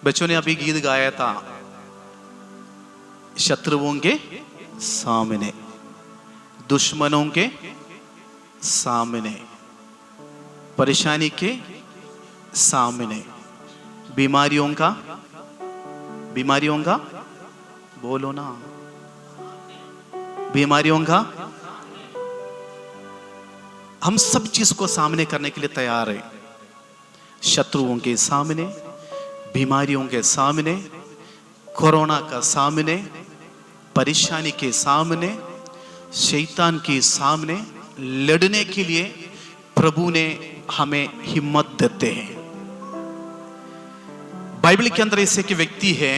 बच्चों ने अभी गीत गाया था, शत्रुओं के सामने, दुश्मनों के सामने, परेशानी के सामने, बीमारियों का बोलो ना, बीमारियों का, हम सब चीज को सामने करने के लिए तैयार हैं। शत्रुओं के सामने, बीमारियों के सामने, कोरोना का सामने, परेशानी के सामने, शैतान के सामने लड़ने के लिए प्रभु ने हमें हिम्मत देते हैं। बाइबल के अंदर ऐसे के व्यक्ति है,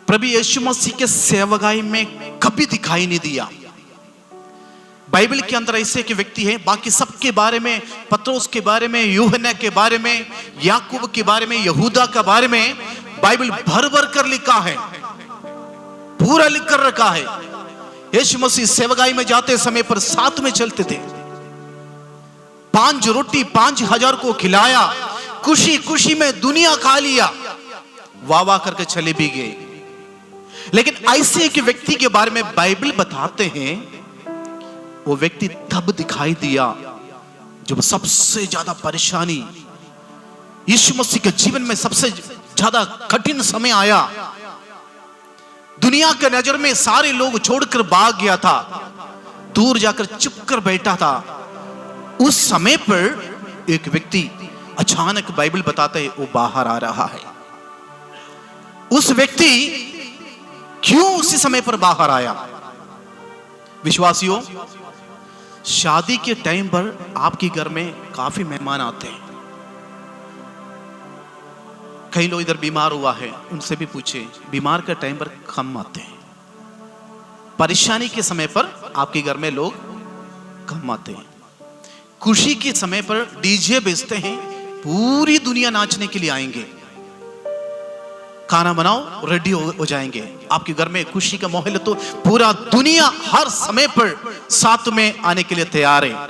प्रभु यीशु मसीह के सेवकाई में कभी दिखाई नहीं दिया। बाइबल के अंदर ऐसे के व्यक्ति हैं, बाकी सबके बारे में, पत्रोस के बारे में, यूहन्ना के बारे में, याकूब के बारे में, यहूदा के बारे में बाइबल भर भर कर लिखा है, पूरा लिख कर रखा है। यीशु मसीह सेवकाई में जाते समय पर साथ में चलते थे, 5 रोटी 5,000 को खिलाया, खुशी खुशी में दुनिया खा लिया, वाह वाह करके चले भी गए। लेकिन ऐसे एक व्यक्ति के बारे में बाइबल बताते हैं, वो व्यक्ति तब दिखाई दिया जब सबसे ज्यादा परेशानी, यीशु मसीह के जीवन में सबसे ज्यादा कठिन समय आया। दुनिया के नजर में सारे लोग छोड़कर भाग गया था, दूर जाकर चुप कर बैठा था। उस समय पर एक व्यक्ति अचानक बाइबल बताता है वो बाहर आ रहा है। उस व्यक्ति क्यों उसी समय पर बाहर आया? विश्वासियों, शादी के टाइम पर आपके घर में काफी मेहमान आते हैं। कई लोग इधर बीमार हुआ है, उनसे भी पूछे, बीमार के टाइम पर कम आते हैं। परेशानी के समय पर आपके घर में लोग कम आते हैं। खुशी के समय पर डीजे बेचते हैं, पूरी दुनिया नाचने के लिए आएंगे, खाना बनाओ रेडी हो जाएंगे। आपके घर में खुशी का माहौल तो पूरा दुनिया हर समय पर साथ में आने के लिए तैयार है।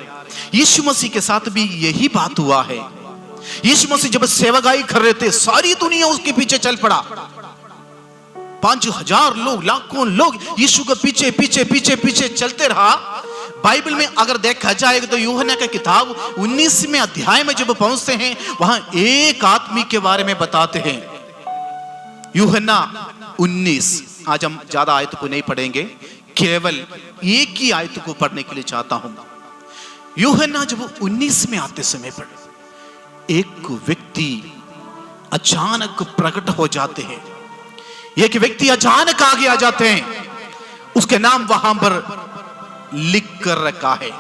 यीशु मसीह के साथ भी यही बात हुआ है। यीशु मसीह जब सेवकाई कर रहे थे, सारी दुनिया उसके पीछे चल पड़ा। 5,000 लोग, लाखों लोग यीशु के पीछे पीछे पीछे पीछे चलते रहा। बाइबल में अगर देखा जाएगा तो यूहन्ना का किताब 19वें अध्याय में जब पहुंचते हैं, वहां एक आदमी के बारे में बताते हैं। यूहन्ना 19, आज हम ज्यादा आयत को नहीं पढ़ेंगे, केवल एक ही आयत को पढ़ने के लिए चाहता हूं। यूहन्ना जब 19 में आते समय पर एक व्यक्ति अचानक प्रकट हो जाते हैं। एक व्यक्ति अचानक आगे आ जाते हैं, उसके नाम वहां पर लिख कर रखा है।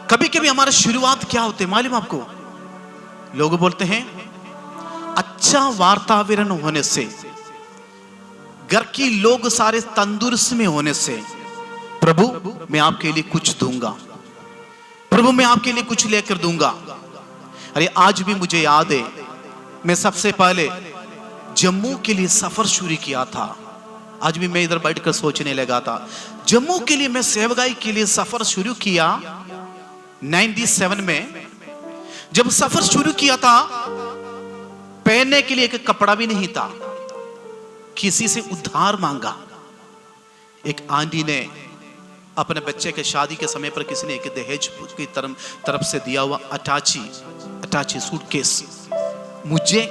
कभी कभी हमारा शुरुआत क्या होते है मालूम आपको? लोग बोलते हैं अच्छा वातावरण होने से, घर की लोग सारे तंदुरुस्त में होने से, प्रभु मैं आपके लिए कुछ दूंगा, प्रभु मैं आपके लिए कुछ लेकर दूंगा। अरे आज भी मुझे याद है, मैं सबसे पहले जम्मू के लिए सफर शुरू किया था। आज भी मैं इधर बैठकर सोचने लगा था, जम्मू के लिए मैं सेवकाई के लिए सफर शुरू किया 97 में। जब सफर शुरू किया था, पहनने के लिए एक कपड़ा भी नहीं था, किसी से उधार मांगा। एक आंटी ने अपने बच्चे के शादी के समय पर किसी ने एक दहेज की तरफ से दिया हुआ अटाची सूटकेस मुझे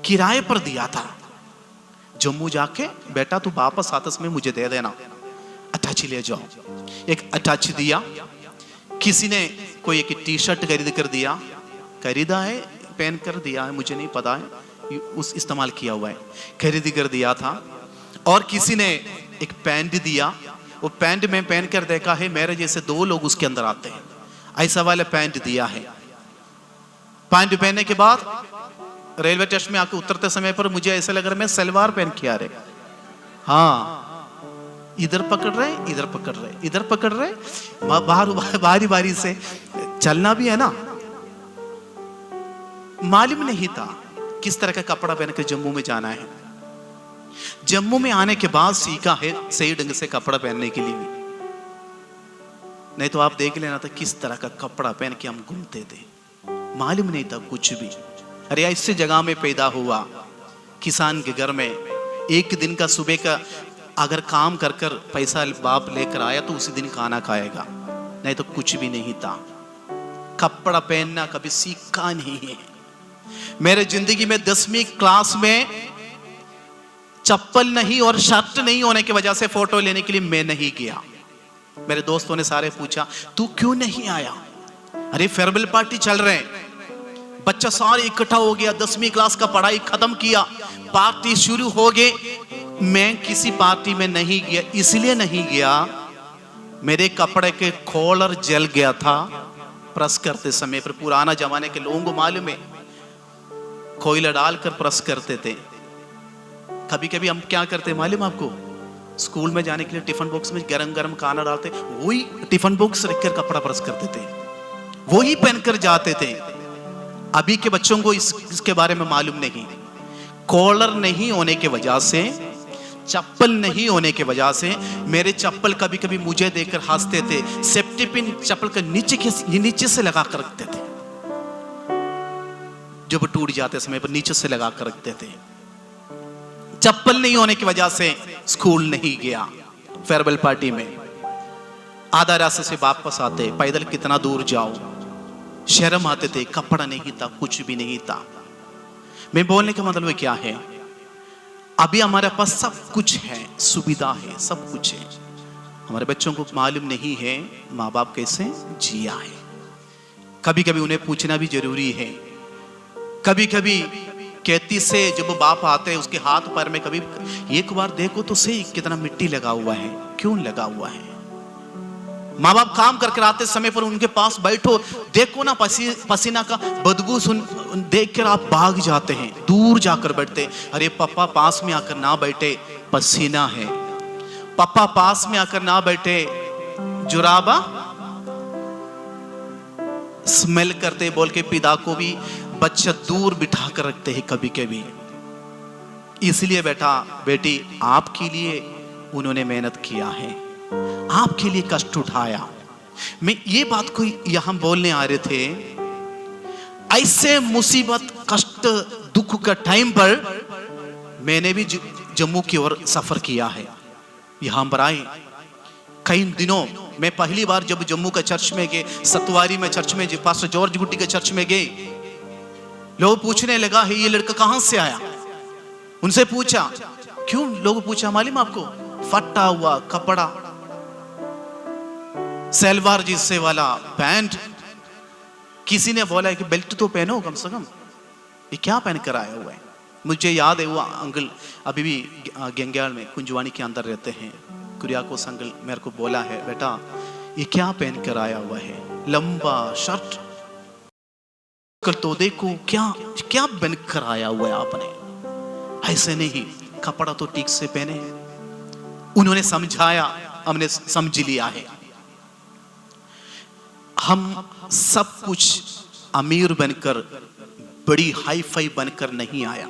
किराए पर दिया था। जम्मू जाके बेटा तू वापस आते समय मुझे दे देना, अटाची ले जाओ। एक अटाची दिया। किसी ने कोई एक टी शर्ट खरीदा है, पहन कर दिया है, मुझे नहीं पता है, उस इस्तेमाल किया हुआ है, खरीद कर दिया था। और किसी ने एक पैंट दिया, वो पैंट में पहन कर देखा है मेरे जैसे 2 लोग उसके अंदर आते हैं, ऐसा वाला पैंट दिया है। पैंट पहनने के बाद रेलवे स्टेशन में आके उतरते समय पर मुझे ऐसा लग रहा है मैं सलवार पहन के आ रहे। हाँ, इधर पकड़ रहे, इधर पकड़ रहे, इधर पकड़ रहे, बारी बारी से चलना भी है ना। मालूम नहीं था किस तरह का कपड़ा पहन कर जम्मू में जाना है। जम्मू में आने के बाद सीखा है सही ढंग से कपड़ा पहनने के लिए भी, नहीं तो आप देख लेना था किस तरह का कपड़ा पहन के हम घूमते थे, मालूम नहीं था कुछ भी। अरे ऐसे जगह में पैदा हुआ, किसान के घर में, एक दिन का सुबह का अगर काम कर कर पैसा बाप लेकर आया तो उसी दिन खाना खाएगा, नहीं तो कुछ भी नहीं था। कपड़ा पहनना कभी सीखा नहीं है। मेरे जिंदगी में 10वीं क्लास में चप्पल नहीं और शर्ट नहीं होने की वजह से फोटो लेने के लिए मैं नहीं गया। मेरे दोस्तों ने सारे पूछा तू क्यों नहीं आया? अरे फेयरवेल पार्टी चल रहे हैं, बच्चा सारे इकट्ठा हो गया, 10वीं क्लास का पढ़ाई खत्म किया, पार्टी शुरू हो गए। मैं किसी पार्टी में नहीं गया, इसलिए नहीं गया मेरे कपड़े के कॉलर जल गया था प्रेस करते समय पर। पुराना जमाने के लोगों को मालूम है, कोयला डालकर प्रेस करते थे। कभी कभी हम क्या करते मालूम आपको, स्कूल में जाने के लिए टिफिन बॉक्स में गरम गरम खाना डालते, वही टिफिन बॉक्स रखकर कपड़ा प्रेस करते थे, वही पहनकर जाते थे। अभी के बच्चों को इसके बारे में मालूम नहीं। कॉलर नहीं होने के वजह से, चप्पल नहीं होने के वजह से मेरे चप्पल कभी कभी मुझे देखकर हंसते थे। सेफ्टी पिन चप्पल के नीचे से लगा कर रखते थे, जब टूट जाते समय पर नीचे से लगा कर रखते थे। चप्पल नहीं होने की वजह से स्कूल नहीं गया। फेयरवेल पार्टी में आधा रास्ते से वापस आते, पैदल कितना दूर जाओ, शर्म आते थे, कपड़ा नहीं था, कुछ भी नहीं था। मैं बोलने का मतलब क्या है, अभी हमारे पास सब कुछ है, सुविधा है, सब कुछ है। हमारे बच्चों को मालूम नहीं है माँ बाप कैसे जिया है। कभी कभी उन्हें पूछना भी जरूरी है। कभी कभी खेती से जब बाप आते हैं उसके हाथ पैर में कभी एक बार देखो तो सही कितना मिट्टी लगा हुआ है, क्यों लगा हुआ है। माँ बाप काम करके आते समय पर उनके पास बैठो, देखो ना पसीना का बदबू सुन देख कर आप भाग जाते हैं, दूर जाकर बैठते। अरे पापा पास में आकर ना बैठे, पसीना है। पापा पास में आकर ना बैठे, जुराबा स्मेल करते बोल के पिता को भी बच्चा दूर बिठा कर रखते हैं कभी कभी। इसलिए बेटा बेटी आपके लिए उन्होंने मेहनत किया है, आपके लिए कष्ट उठाया। मैं ये बात को यहां बोलने आ रहे थे, ऐसे मुसीबत कष्ट दुख का टाइम पर मैंने भी जम्मू की ओर सफर किया है। यहां पर आए कई दिनों, मैं पहली बार जब जम्मू का चर्च में गए, सतवारी में चर्च में, पास्टर जॉर्ज गुट्टी के चर्च में गए, लोग पूछने लगा है ये लड़का कहां से आया। उनसे पूछा क्यों, लोग पूछा मालूम आपको, फटा हुआ कपड़ा, सलवार जिससे वाला पैंट। किसी ने बोला कि बेल्ट तो पहनो कम से कम, ये क्या पहन कर आया हुआ है। मुझे याद है वो अंकल अभी भी गंग्याल में कुंजवानी के अंदर रहते हैं, कुरियाकोस अंकल मेरे को बोला है बेटा ये क्या पहन कर आया हुआ है, लंबा शर्ट, कल तो देखो क्या क्या पहन कर आया हुआ है आपने। ऐसे नहीं, कपड़ा तो ठीक से पहने। उन्होंने समझाया, हमने समझ लिया है। हम सब कुछ अमीर बनकर, बड़ी हाई फाई बनकर नहीं आया।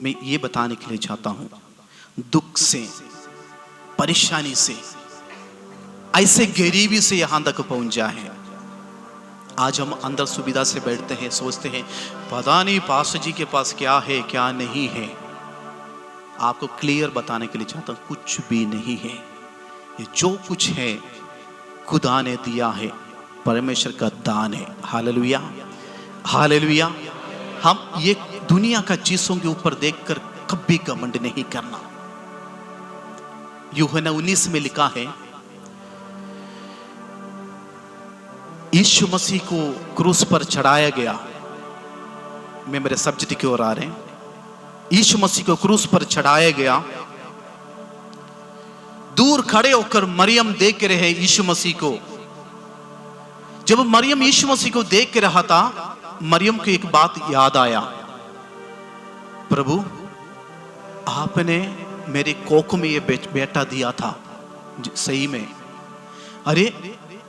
मैं ये बताने के लिए चाहता हूं, दुख से, परेशानी से, ऐसे गरीबी से यहां तक पहुंचा है। आज हम अंदर सुविधा से बैठते हैं, सोचते हैं पता नहीं पास्टर जी के पास क्या है क्या नहीं है। आपको क्लियर बताने के लिए चाहता हूं, कुछ भी नहीं है। ये जो कुछ है खुदा ने दिया है, परमेश्वर का दान है। Hallelujah, hallelujah. हम ये दुनिया का चीजों के ऊपर देखकर कभी घमंड नहीं करना। यूहन्ना 19 में लिखा है, यीशु मसीह को क्रूस पर चढ़ाया गया। मैं मेरे सब्जेक्ट की ओर आ रहे हैं। यीशु मसीह को क्रूस पर चढ़ाया गया। दूर खड़े होकर मरियम देख के रहे यीशु मसीह को। जब मरियम यीशु मसीह को देख के रहा था, मरियम को एक बात याद आया, प्रभु आपने मेरे कोख में ये बेटा दिया था, सही में। अरे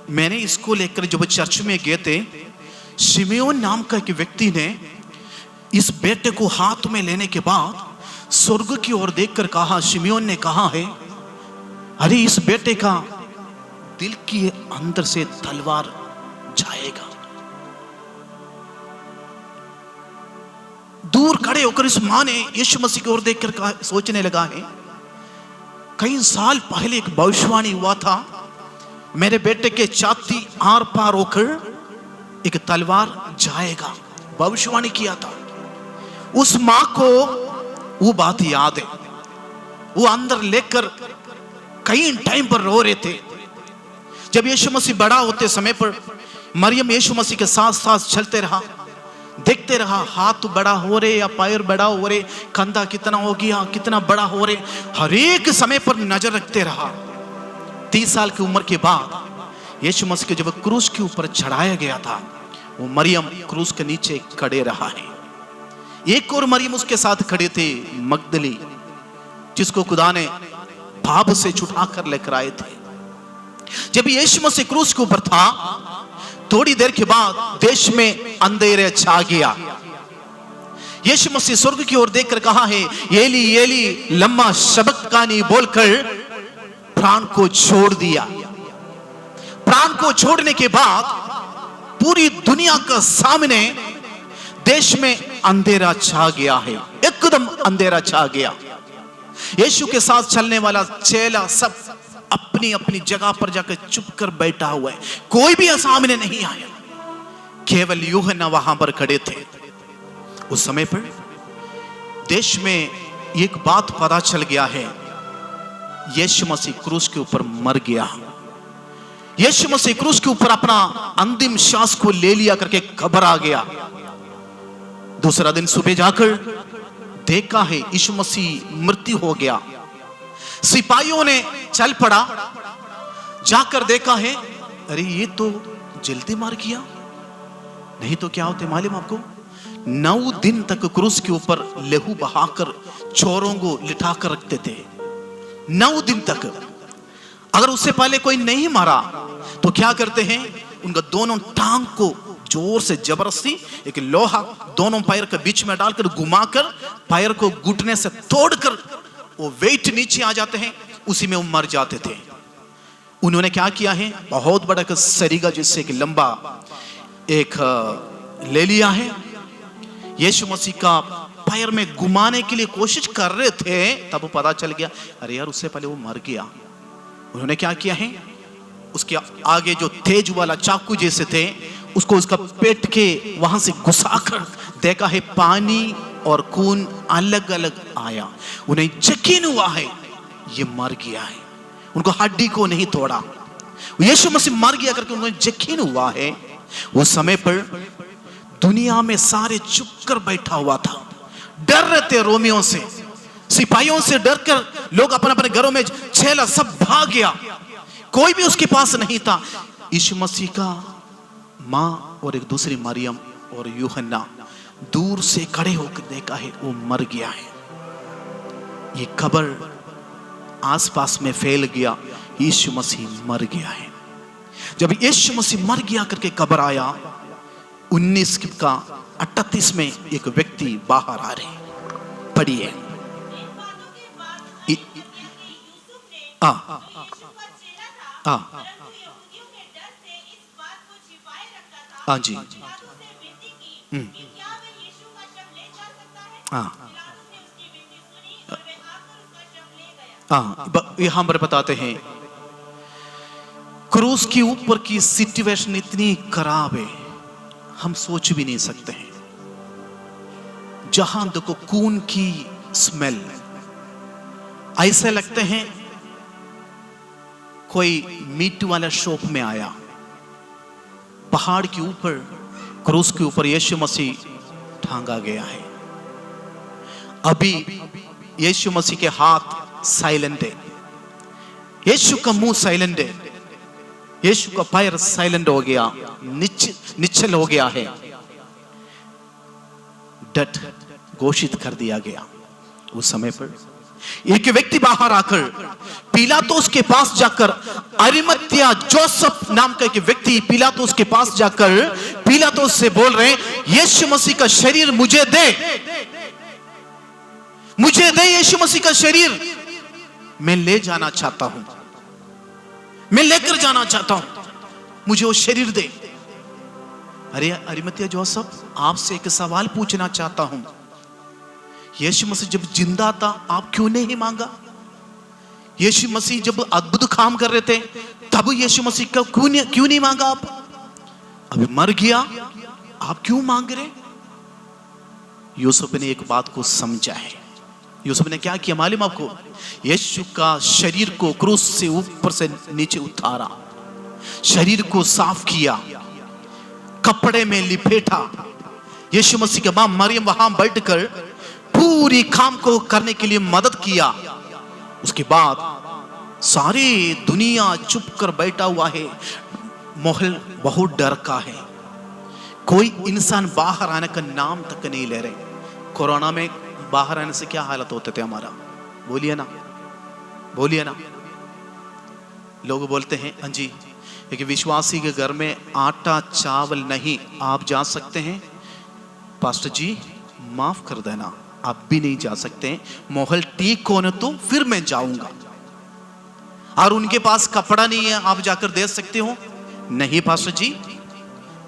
मैंने इसको लेकर जब चर्च में गए थे, शिमयोन नाम का एक व्यक्ति ने इस बेटे को हाथ में लेने के बाद स्वर्ग की ओर देखकर कहा, शिमयोन ने कहा है अरे इस बेटे का दिल के अंदर से तलवार जाएगा। खड़े होकर इस माँ ने यीशु मसीह की ओर देखकर सोचने लगा है, कई साल पहले एक भविष्यवाणी हुआ था, मेरे बेटे के छाती आर पार होकर एक तलवार जाएगा, भविष्यवाणी किया था। उस माँ को वो बात याद है। वो अंदर लेकर कई टाइम पर रो रहे थे। जब यीशु मसीह बड़ा होते समय पर मरियम यीशु मसीह के साथ साथ चलते रहा, देखते रहा, हाथ बड़ा हो रहे या पैर बड़ा हो रहे, कंधा कितना हो गया, कितना बड़ा हो रहे, हर एक समय पर नजर रखते रहा। 30 साल की उम्र के बाद यीशु मसीह के जब क्रूस के ऊपर चढ़ाया गया था, वो मरियम क्रूस के नीचे खड़े रहा है। एक और मरियम उसके साथ खड़े थे, मगदली, जिसको खुदा ने पाप से छुटा कर लेकर आए थे। जब यीशु मसीह क्रूस के ऊपर था, थोड़ी देर के बाद देश में अंधेरे छा गया। यीशु मसीह स्वर्ग की ओर देखकर कहा है, एली एली लम्मा शबक्तानी बोलकर प्राण को छोड़ दिया। प्राण को छोड़ने के बाद पूरी दुनिया के सामने देश में अंधेरा छा गया है, एकदम अंधेरा छा गया। यीशु के साथ चलने वाला चेला सब अपनी अपनी जगह पर जाकर चुप कर बैठा हुआ है, कोई भी सामने नहीं आया, केवल यूहन्ना वहां पर खड़े थे। उस समय पर देश में एक बात पता चल गया है, यीशु मसीह क्रूस के ऊपर मर गया। यीशु मसीह क्रूस के ऊपर अपना अंतिम श्वास को ले लिया करके खबर आ गया। दूसरा दिन सुबह जाकर देखा है यीशु मसीह मृत्यु हो गया। सिपाहियों ने चल पड़ा, जाकर देखा है, अरे ये तो जल्दी मार गया। नहीं तो क्या होते मालूम आपको, 9 दिन तक क्रूस के ऊपर लहू बहाकर चोरों को लिटा कर रखते थे। 9 दिन तक। अगर उससे पहले कोई नहीं मारा तो क्या करते हैं, उनका दोनों टांग को जोर से जबरदस्ती एक लोहा दोनों पैर के बीच में डालकर घुमाकर पैर को घुटने से तोड़कर वो वेट नीचे आ जाते हैं, उसी में वो मर जाते थे। उन्होंने क्या किया है, बहुत बड़ा एक सरीगा जिससे एक लंबा एक ले लिया है, यीशु मसीह का पैर में घुमाने के लिए कोशिश कर रहे थे। तब पता चल गया, अरे यार उससे पहले वो मर गया। उन्होंने क्या किया है, उसके आगे जो तेज वाला चाकू जैसे थे उसको उसका पेट के वहां से घुसाकर देखा है, पानी और खून अलग अलग आया। उन्हें यकीन हुआ है ये मर गया है, उनको हड्डी को नहीं तोड़ा, यीशु मसीह मर गया करके उन्हें यकीन हुआ है। उस समय पर दुनिया में सारे चुप कर बैठा हुआ था, डर रहे थे रोमियों से, सिपाहियों से डरकर लोग अपने अपने घरों में चेला सब भाग गया, कोई भी उसके पास नहीं था। यीशु मसीह का माँ और एक दूसरी मरियम और यूहन्ना दूर से खड़े होकर देखा है वो मर गया है। ये खबर आसपास में फैल गया, यीशु मसीह मर गया है। जब यीशु मसीह मर गया करके खबर आया, 19 का 38 में एक व्यक्ति बाहर आ रहे, पढ़िए। हाँ जी, यहां पर बताते हैं, क्रूस के ऊपर की सिचुएशन इतनी खराब है, हम सोच भी नहीं सकते हैं। जहां देखो खून की स्मेल, ऐसे लगते हैं कोई मीट वाला शॉप में आया। पहाड़ के ऊपर क्रूस के ऊपर यीशु मसीह टांगा गया है। अभी यीशु मसीह के हाथ साइलेंट है, यीशु का मुंह साइलेंट है, यीशु का पैर साइलेंट हो गया, निश्चल हो गया है, डट घोषित कर दिया गया। उस समय पर एक व्यक्ति बाहर आकर पिलातुस के पास जाकर, अरिमत्या जोसेफ नाम का एक व्यक्ति पिलातुस के पास जाकर पिलातुस से बोल रहे हैं, यीशु मसीह का शरीर मुझे दे, मुझे दे यीशु मसीह का शरीर, मैं ले जाना चाहता हूं, मैं लेकर जाना चाहता हूं, मुझे वो शरीर दे। अरे अरिमत्या जोसेफ, आपसे एक सवाल पूछना चाहता हूं, यीशु मसीह जब जिंदा था आप क्यों नहीं मांगा? यीशु मसीह जब अद्भुत काम कर रहे थे तब यीशु मसीह का क्यों नहीं मांगा आप? अभी मर गया आप क्यों मांग रहे? यूसुफ ने एक बात को समझा है। यूसुफ ने क्या किया मालूम आपको? यीशु का शरीर को क्रूस से ऊपर से नीचे उतारा, शरीर को साफ किया, कपड़े में लिपेटा। यीशु मसीह के मां मरियम वहां बैठकर पूरी काम को करने के लिए मदद किया। उसके बाद सारी दुनिया चुप कर बैठा हुआ है, माहौल बहुत डर का है, कोई इंसान बाहर आने का नाम तक नहीं ले रहे। कोरोना में बाहर आने से क्या हालत होते थे हमारा, बोलिए ना, बोलिए ना। लोग बोलते हैं हाँ जी, एक विश्वासी के घर में आटा चावल नहीं, आप जा सकते हैं? पास्टर जी माफ कर देना, आप भी नहीं जा सकते, माहौल ठीक होने तो फिर मैं जाऊंगा। और उनके पास कपड़ा नहीं है, आप जाकर दे सकते हो? नहीं पास्टर जी,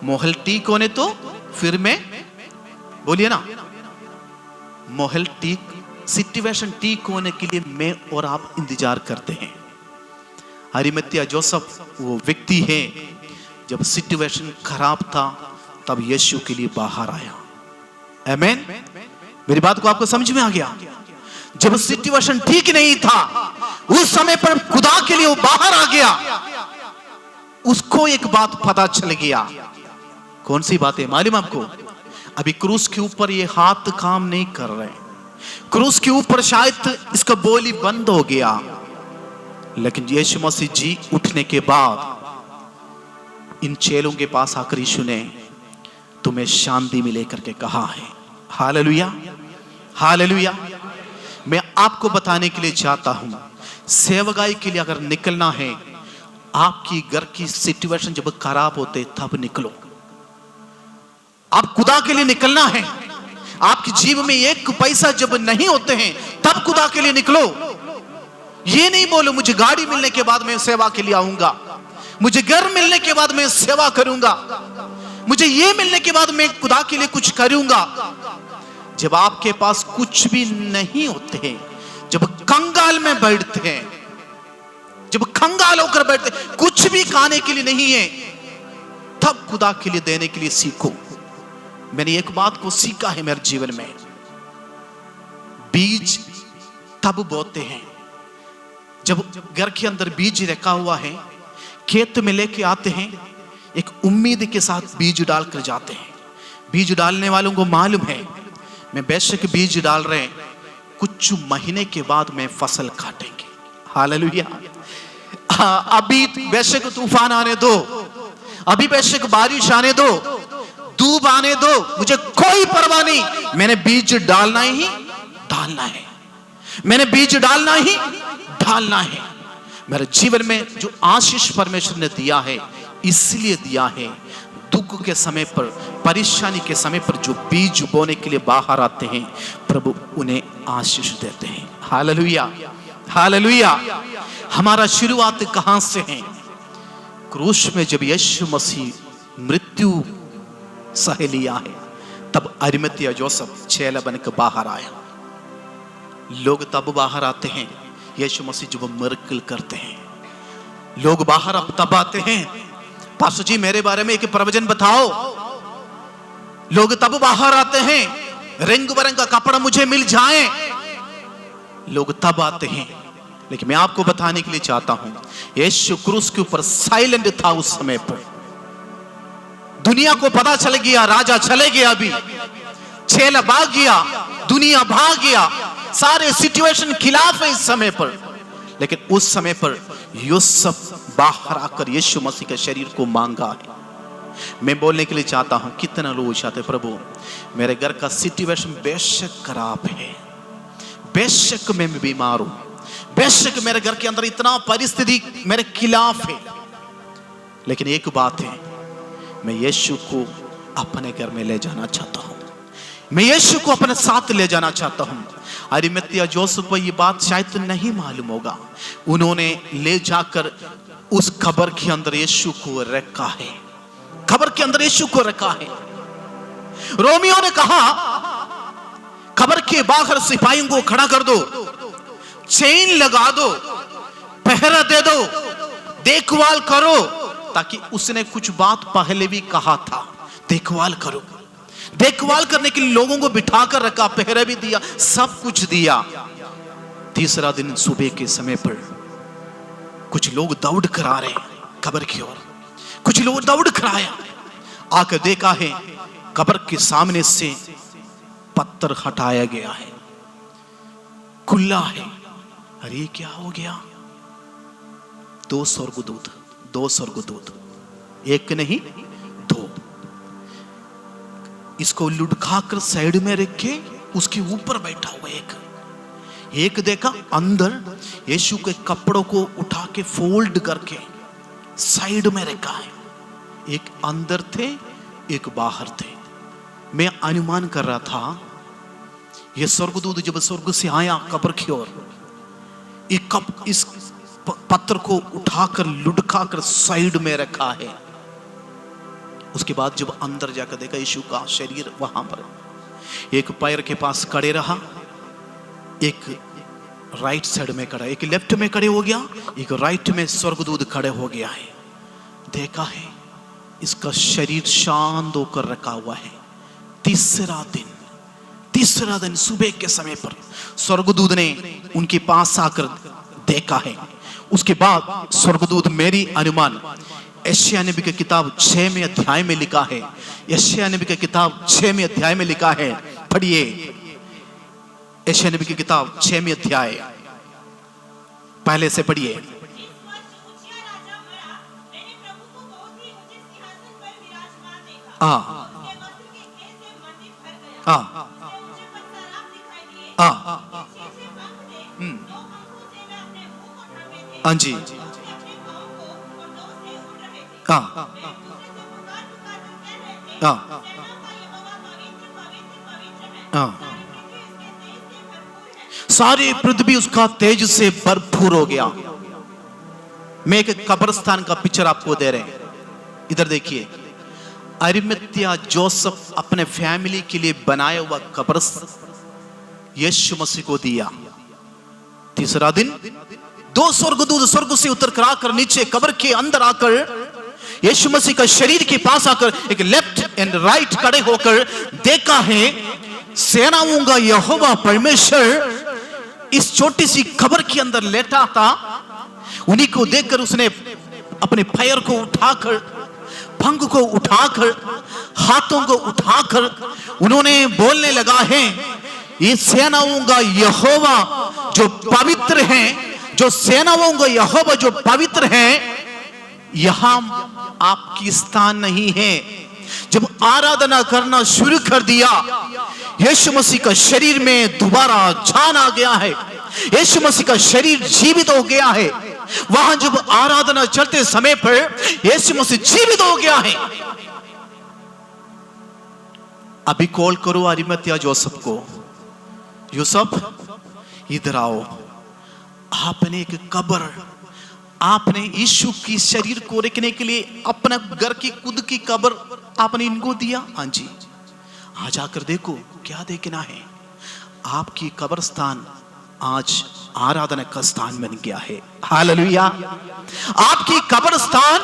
माहौल ठीक होने तो फिर मैं, बोलिए ना, माहौल ठीक, सिचुएशन ठीक होने के लिए मैं और आप इंतजार करते हैं। अरिमत्या जोसेफ वो व्यक्ति है, जब सिचुएशन खराब था तब यीशु के लिए बाहर आया। आमीन। मेरी बात को आपको समझ में आ गया? जब सिचुएशन ठीक नहीं था उस समय पर खुदा के लिए वो बाहर आ गया। उसको एक बात पता चल गया। कौन सी बात है मालूम आपको? अभी क्रूस के ऊपर ये हाथ काम नहीं कर रहे, क्रूस के ऊपर शायद इसका बोली बंद हो गया, लेकिन यीशु मसीह जी उठने के बाद इन चेलों के पास आकर यीशु ने तुम्हें शांति मिले करके कहा है। Hallelujah, hallelujah. मैं आपको बताने के लिए चाहता हूं, सेवकाई के लिए अगर निकलना है, आपकी घर की सिचुएशन जब खराब होते तब निकलो। आप खुदा के लिए निकलना है, आपके जीवन में एक पैसा जब नहीं होते हैं तब खुदा के लिए निकलो। ये नहीं बोलो मुझे गाड़ी मिलने के बाद मैं सेवा के लिए आऊंगा, मुझे घर मिलने के बाद मैं सेवा करूंगा, मुझे ये मिलने के बाद मैं खुदा के लिए कुछ करूंगा। जब आपके पास कुछ भी नहीं होते हैं, जब कंगाल में बैठते हैं, जब कंगाल होकर बैठते, कुछ भी खाने के लिए नहीं है, तब खुदा के लिए देने के लिए सीखो। मैंने एक बात को सीखा है मेरे जीवन में, बीज तब बोते हैं जब घर के अंदर बीज रखा हुआ है, खेत में लेके आते हैं, एक उम्मीद के साथ बीज डालकर जाते हैं। बीज डालने वालों को मालूम है मैं बेशक बीज डाल रहे हैं, कुछ महीने के बाद में फसल काटेंगे। हालेलुया। अभी बेशक तूफान आने दो, अभी बेशक बारिश आने दो, धूप आने दो, मुझे कोई परवाह नहीं, मैंने बीज डालना ही डालना है, मैंने बीज डालना ही डालना है। मेरे जीवन में जो आशीष परमेश्वर ने दिया है इसलिए दिया है, दुख के समय पर, परेशानी के समय पर जो बीज बोने के लिए बाहर आते हैं, प्रभु उन्हें आशीष देते हैं। Hallelujah, hallelujah. हमारा शुरुआत कहां से है? क्रूस में जब यीशु मसीह मृत्यु सह लिया है, तब अरिमत्या जोसेफ चेला बनकर बाहर आया। लोग तब बाहर आते हैं यीशु मसीह जब मिरेकल करते हैं। लोग बाहर अब तब आते हैं, पास्टर जी मेरे बारे में एक प्रवचन बताओ। लोग तब बाहर आते हैं, रंग बिरंग का कपड़ा मुझे मिल जाए, लोग तब आते हैं। लेकिन मैं आपको बताने के लिए चाहता हूं, यीशु क्रूस के ऊपर साइलेंट था उस समय पर। दुनिया को पता चल गया राजा चले गया, अभी चेला भाग गया, दुनिया भाग गया, सारे सिचुएशन खिलाफ है इस समय पर। लेकिन उस समय पर यूसुफ बाहर आकर यीशु मसीह के शरीर को मांगा है। मैं बोलने के लिए चाहता हूं, कितना लोग चाहते प्रभु मेरे घर का सिचुएशन बेशक खराब है, बेशक मैं बीमार हूं, बेशक मेरे घर के अंदर इतना परिस्थिति मेरे खिलाफ है, लेकिन एक बात है, मैं यीशु को अपने घर में ले जाना चाहता हूं, मैं यीशु को अपने साथ ले जाना चाहता हूं। अरिमत्या जोसेफ को ये बात शायद नहीं मालूम होगा, उन्होंने ले जाकर उस कब्र के अंदर यीशु को रखा है, कब्र के अंदर यीशु को रखा है। रोमियो ने कहा कब्र के बाहर सिपाहियों को खड़ा कर दो, चेन लगा दो, पहरा दे दो, देखभाल करो, ताकि उसने कुछ बात पहले भी कहा था, देखभाल करो। देखभाल करने के लिए लोगों को बिठाकर रखा, पहरा भी दिया, सब कुछ दिया। तीसरा दिन सुबह के समय पर कुछ लोग दौड़ कर आ रहे हैं कब्र की ओर। कुछ लोग दौड़ कर आया, आकर देखा है कब्र के सामने से पत्थर हटाया गया है, खुला है। अरे क्या हो गया? दो स्वर्गदूत, एक नहीं दो, इसको लुढ़काकर साइड में रख के उसके ऊपर बैठा हुआ एक देखा अंदर यीशु के कपड़ों को उठा के फोल्ड करके साइड में रखा है। एक अंदर थे, एक बाहर थे। मैं अनुमान कर रहा था यह स्वर्गदूत जब स्वर्ग से आया कब्र की ओर, इस पत्थर को उठाकर लुढ़काकर साइड में रखा है। उसके बाद जब अंदर जाकर देखा यीशु का शरीर वहां पर, एक पैर के पास खड़े रहा, एक राइट साइड में खड़ा, एक लेफ्ट में खड़े हो गया, एक राइट में स्वर्गदूत खड़े हो गया है। देखा है इसका शरीर शांत होकर रखा हुआ है। तीसरा दिन सुबह के समय पर स्वर्गदूत ने उनके पास आकर देखा है। उसके बाद स्वर्गदूत, मेरी अनुमान यशायाह नबी की किताब 6वें अध्याय में लिखा है, यशायाह नबी की किताब 6वें अध्याय में लिखा है, पढ़िए यशायाह नबी की किताब 6वें अध्याय पहले से पढ़िए। हाँ जी, सारी पृथ्वी उसका तेज से भरपूर हो गया। मैं एक कब्रिस्तान का पिक्चर आपको दे रहे हैं, इधर देखिए। अरिमत्या जोसेफ अपने फैमिली के लिए बनाया हुआ कब्रिस्तान यीशु मसीह को दिया। तीसरा दिन दो स्वर्गदूत स्वर्ग से उतर कर आकर नीचे कब्र के अंदर आकर यीशु मसीह का शरीर के पास आकर एक लेफ्ट एंड राइट खड़े होकर देखा है सेनाओं का यहोवा परमेश्वर इस छोटी सी कब्र के अंदर लेटा था। उन्हीं को देखकर उसने अपने पैर को उठाकर, पंख को उठाकर, हाथों को उठाकर उन्होंने बोलने लगा है, ये सेनाओं का यहोवा जो पवित्र है, जो सेनाओं का यहोवा जो पवित्र है, यहां आपकी स्थान नहीं है। जब आराधना करना शुरू कर दिया, यीशु मसीह का शरीर में दोबारा जान आ गया है, यीशु मसीह का शरीर जीवित हो गया है। वहां जब आराधना चलते समय पर यीशु मसीह जीवित हो गया है। अभी कॉल करो अरिमत्या जोसेफ को, यूसुफ इधर आओ, आपने एक कब्र, आपने यीशु की शरीर को रखने के लिए अपना घर की खुद की कब्र आपने इनको दिया। हाँ जी, आ जाकर देखो क्या देखना है। आपकी कब्रस्तान आज आराधना का स्थान बन गया है। हालेलुया। आपकी कब्रस्तान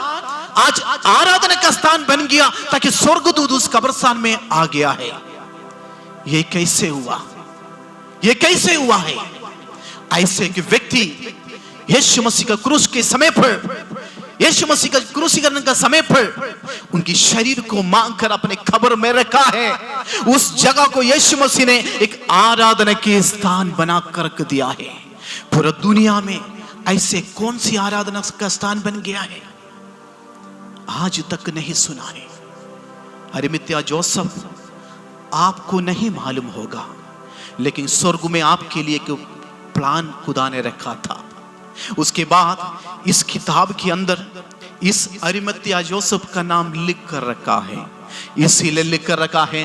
आज आराधना का स्थान बन गया, ताकि स्वर्गदूत उस कब्रस्तान में आ गया है। ये कैसे हुआ? ये कैसे हुआ है? ऐसे कि व्यक्ति यीशु मसीह का क्रूस के समय पर, यीशु मसीह का क्रूसीकरण का समय पर उनकी शरीर को मांग कर अपने कब्र में रखा है। उस जगह को यीशु मसीह ने एक आराधना के स्थान बना कर रख दिया है। पूरी दुनिया में ऐसे कौन सी आराधना का स्थान बन गया है, आज तक नहीं सुना है। अरिमत्या जोसेफ, आपको नहीं मालूम होगा, लेकिन स्वर्ग में आपके लिए एक प्लान खुदा ने रखा था। उसके बाद इस किताब के अंदर इस अरिमत्या जोसेफ का नाम लिख कर रखा है। इसीलिए लिख कर रखा है,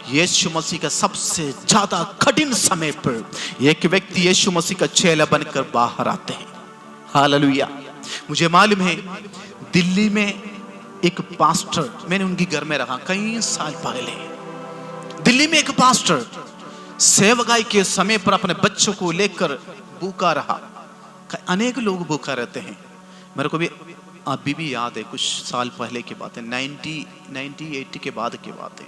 यीशु मसीह का सबसे ज्यादा कठिन समय पर एक व्यक्ति यीशु मसीह का चेला बनकर बाहर आते हैं। हालेलुया। मुझे मालूम है दिल्ली में एक पास्टर, मैंने उनके घर में रहा कई साल पहले। दिल्ली में एक पास्टर सेवकाई के समय पर अपने बच्चों को लेकर भूखा रहा। अनेक लोग भूखा रहते हैं। मेरे को भी अभी भी याद है, कुछ साल पहले की बात है, 80 के बाद की बात है।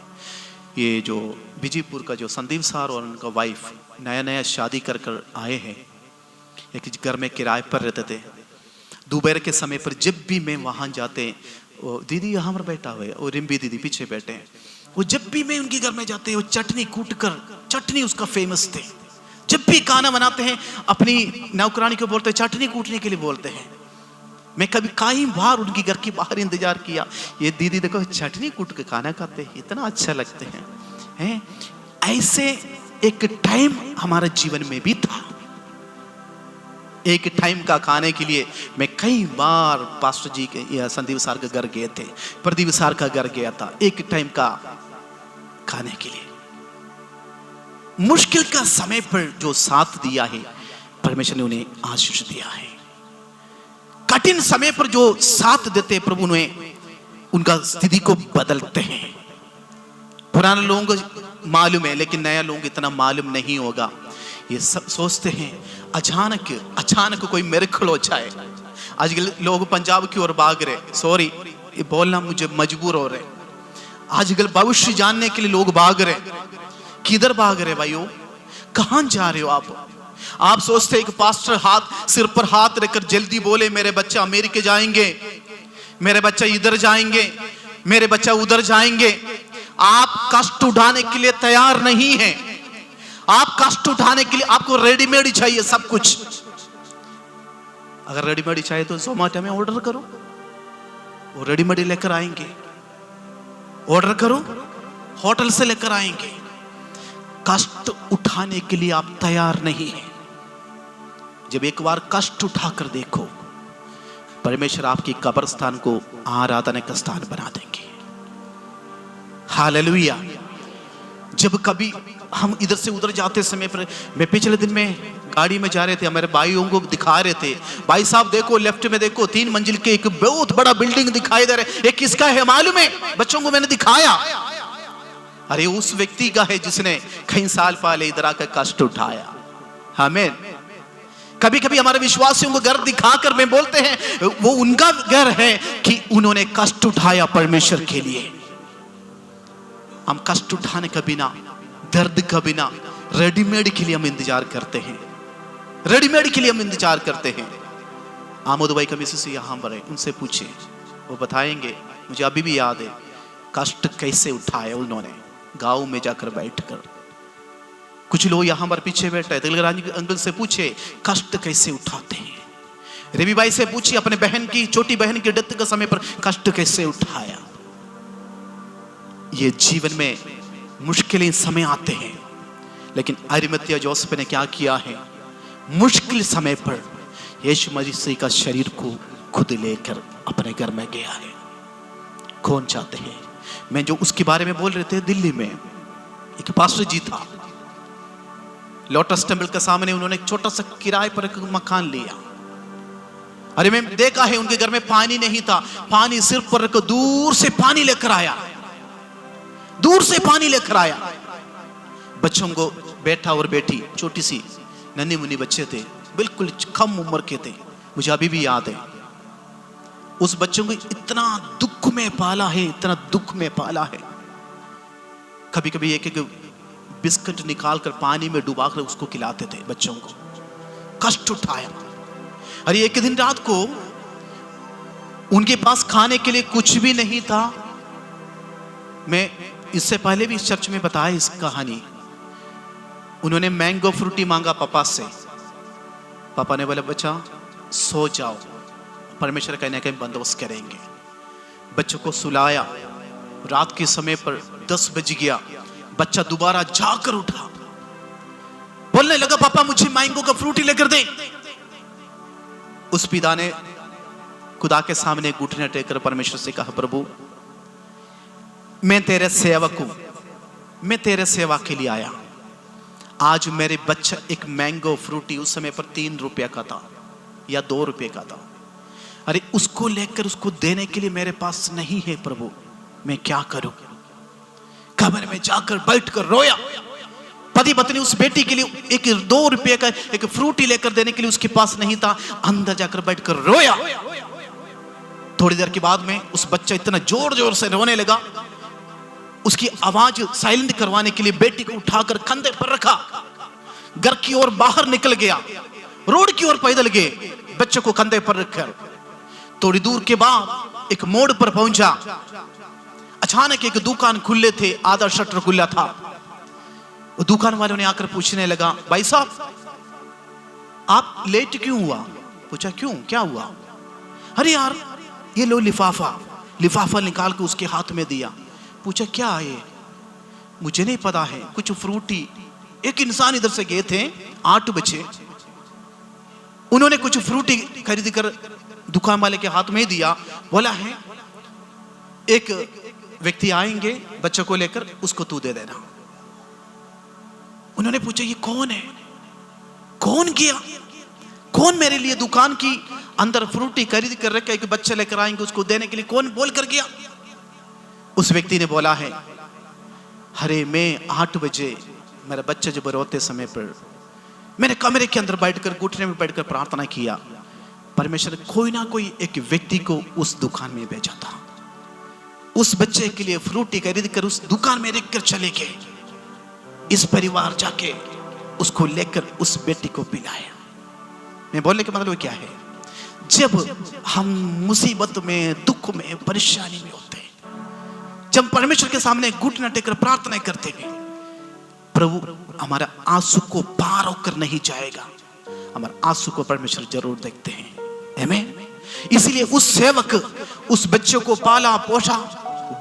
ये जो बीजीपुर का जो संदीप सर और उनका वाइफ नया नया शादी कर कर आए हैं, एक घर में किराए पर रहते थे। दोपहर के समय पर जब भी मैं वहाँ जाते, वो दीदी यहाँ पर बैठा हुआ है, और रिम्बी दीदी पीछे बैठे हैं, वो जब भी मैं उनके घर में जाते वो चटनी कूट कर, चटनी उसका फेमस थे। जब भी खाना बनाते हैं अपनी नौकरानी को बोलते चटनी कूटने के लिए बोलते हैं। मैं कभी कई बार उनकी घर के बाहर इंतजार किया, ये दीदी देखो चटनी कूट के खाना खाते हैं, इतना अच्छा लगते हैं। ऐसे एक टाइम हमारे जीवन में भी था। एक टाइम का खाने के लिए मैं कई बार पास्टर जी के या संदीप सर के घर गए थे, प्रदीप सर का घर गया था, एक टाइम का खाने के लिए। मुश्किल का समय पर जो साथ दिया है, परमेश्वर ने उन्हें आशीष दिया है। कठिन समय पर जो साथ देते प्रभु ने उनका स्थिति को बदलते हैं। पुराने लोगों को मालूम है, लेकिन नया लोग इतना मालूम नहीं होगा। ये सब सोचते हैं अचानक कोई मिरेकल हो जाए। आजकल लोग पंजाब की ओर भाग रहे, सॉरी ये बोलना मुझे मजबूर हो रहे। आजकल भविष्य जानने के लिए लोग भाग रहे। किधर भाग रहे भाइयों? कहां जा रहे हो आप सोचते एक पास्टर सिर पर हाथ रखकर जल्दी बोले मेरे बच्चा अमेरिका जाएंगे, मेरे बच्चा इधर जाएंगे, मेरे बच्चा उधर जाएंगे। आप कष्ट उठाने के लिए तैयार नहीं है। आप कष्ट उठाने के लिए आपको रेडीमेड चाहिए सब कुछ। अगर रेडीमेड चाहिए तो जोमेटो में ऑर्डर करो, वो रेडीमेड लेकर आएंगे। ऑर्डर करो, होटल से लेकर आएंगे। कष्ट उठाने के लिए आप तैयार नहीं हैं। जब एक बार कष्ट उठाकर देखो, परमेश्वर आपकी कब्रिस्तान को आराधना का स्थान बना देंगे। हालेलुया। जब कभी हम इधर से उधर जाते समय पर, मैं पिछले दिन में गाड़ी में जा रहे थे, हमारे भाइयों को दिखा रहे थे, भाई साहब देखो लेफ्ट में देखो 3 मंजिल के एक बहुत बड़ा बिल्डिंग दिखाई दे रहा है। ये किसका है मालूम है? बच्चों को मैंने दिखाया। अरे उस व्यक्ति का है जिसने कई साल पहले इधर आकर कष्ट उठाया। आमीन। कभी कभी हमारे विश्वासियों को घर दिखाकर मैं बोलते हैं वो उनका घर है कि उन्होंने कष्ट उठाया परमेश्वर के लिए। हम कष्ट उठाने का बिना, दर्द का बिना रेडीमेड के लिए हम इंतजार करते हैं। रेडीमेड के लिए हम इंतजार करते हैं। आमोद भाई का मिसेस यहाँ पर है, उनसे पूछे, वो बताएंगे। मुझे अभी भी याद है कष्ट कैसे उठाया उन्होंने गांव में जाकर बैठकर। कुछ लोग यहाँ पर पीछे बैठे हैं, अंकल से पूछे कष्ट कैसे उठाते हैं। रवि भाई से पूछिए अपने बहन की, छोटी बहन की डेथ के समय पर कष्ट कैसे उठाया। ये जीवन में मुश्किलें समय आते हैं, लेकिन अरिमतिया जोसेफ ने क्या किया है? मुश्किल समय पर यीशु मसीह का शरीर को खुद लेकर अपने घर में गया है। कौन चाहते हैं? मैं जो उसके बारे में बोल रहे थे, दिल्ली में एक पास्टर जी था, लोटस टेंपल के सामने उन्होंने एक छोटा सा किराए पर एक मकान लिया। अरे मैं देखा है उनके घर में पानी नहीं था, पानी सिर्फ पर दूर से पानी लेकर आया, दूर से पानी लेकर आया। बच्चों को बैठा और बेटी, छोटी सी नन्ही मुन्नी बच्चे थे, बिल्कुल कम उम्र के थे। मुझे अभी भी याद है उस बच्चों को इतना दुख में पाला है, इतना दुख में पाला है। कभी कभी एक बिस्किट निकालकर पानी में डुबाकर उसको खिलाते थे बच्चों को। कष्ट उठाया। अरे एक दिन रात को उनके पास खाने के लिए कुछ भी नहीं था। मैं इससे पहले भी इस चर्च में बताया इस कहानी। उन्होंने मैंगो फ्रूटी मांगा पापा से। पापा ने बोला बच्चा सो जाओ, परमेश्वर कहीं ना कहीं बंदोबस्त करेंगे। बच्चों को सुलाया। रात के समय पर 10 बज गया। बच्चा दोबारा जाकर उठा, बोलने लगा पापा मुझे मैंगो का फ्रूटी लेकर दे। उस पिता ने खुदा के सामने घुटने टेककर परमेश्वर से कहा, प्रभु मैं तेरे सेवक हूं, मैं तेरे सेवा के लिए आया। आज मेरे बच्चा एक मैंगो फ्रूटी, उस समय पर 3 रुपए का था या 2 रुपए का था। अरे उसको लेकर उसको देने के लिए मेरे पास नहीं है प्रभु, मैं क्या करूं? कमरे में जाकर बैठकर रोया। पति पत्नी उस बेटी के लिए एक 2 रुपये का एक फ्रूटी लेकर देने के लिए उसके पास नहीं था। अंदर जाकर बैठकर रोया। थोड़ी देर के बाद में उस बच्चा इतना जोर जोर से रोने लगा, उसकी आवाज साइलेंट करवाने के लिए बेटी को उठाकर कंधे पर रखा, घर की ओर बाहर निकल गया, रोड की ओर पैदल गए, बच्चे को कंधे पर रखकर। थोड़ी दूर के बाद एक मोड़ पर पहुंचा। अचानक एक दुकान खुले थे, आधा शटर खुला था। वो दुकान वालों ने आकर पूछने लगा, भाई साहब आप लेट क्यों हुआ? पूछा क्यों, क्या हुआ? अरे यार ये लो लिफाफा निकाल के उसके हाथ में दिया। पूछा क्या है? मुझे नहीं पता है, कुछ फ्रूटी। एक इंसान इधर से गए थे 8 बजे, उन्होंने कुछ फ्रूटी खरीद कर दुकान वाले के हाथ में दिया। बोला है एक व्यक्ति आएंगे बच्चों को लेकर, उसको तू दे देना। उन्होंने पूछा ये कौन है? कौन गया? कौन मेरे लिए दुकान की अंदर फ्रूटी खरीद कर रखे, एक बच्चे लेकर आएंगे उसको देने के लिए कौन बोल कर गया? उस व्यक्ति ने बोला है, अरे मैं 8 बजे मेरे बच्चे जब रोते समय पर मैंने कमरे के अंदर बैठकर घुटने में बैठकर प्रार्थना किया, परमेश्वर ने कोई ना कोई एक व्यक्ति को उस दुकान में भेजा था। उस बच्चे के लिए फ्रूटी खरीद कर उस दुकान में रखकर चले गए। इस परिवार जाके उसको लेकर उस बेटी को पिलाया। मैं बोलने का मतलब क्या है, जब हम मुसीबत में, दुख में, परेशानी में होते हैं, जब परमेश्वर के सामने घुटना टेकर प्रार्थना करते हैं, प्रभु हमारा आंसू को पार होकर नहीं जाएगा, हमारा आंसू को परमेश्वर जरूर देखते हैं। आमीन। इसलिए उस सेवक उस बच्चे को पाला पोषा,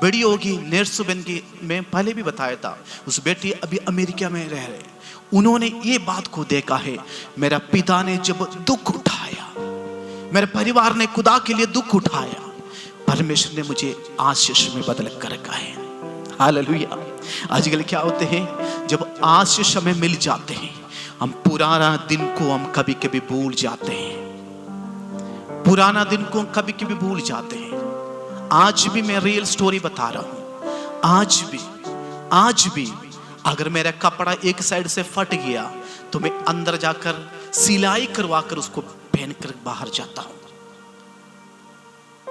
बड़ी होगी, नर्स बन गई। मैं पहले भी बताया था, उस बेटी अभी अमेरिका में रह रहे। उन्होंने ये बात को देखा है, मेरा पिता ने जब दुख उठाया, मेरे परिवार ने खुदा के लिए दुख उठाया, परमेश्वर ने मुझे आशीष में बदल कर रखा है। हालेलुया। आजकल क्या होते हैं, जब आशीष हमें मिल जाते हैं, हम पुराना दिन को हम कभी कभी भूल जाते हैं। पुराना दिन को कभी कभी भूल जाते हैं। आज भी मैं रियल स्टोरी बता रहा हूं। आज भी अगर मेरा कपड़ा एक साइड से फट गया तो मैं अंदर जाकर सिलाई करवा कर उसको पहनकर बाहर जाता हूं।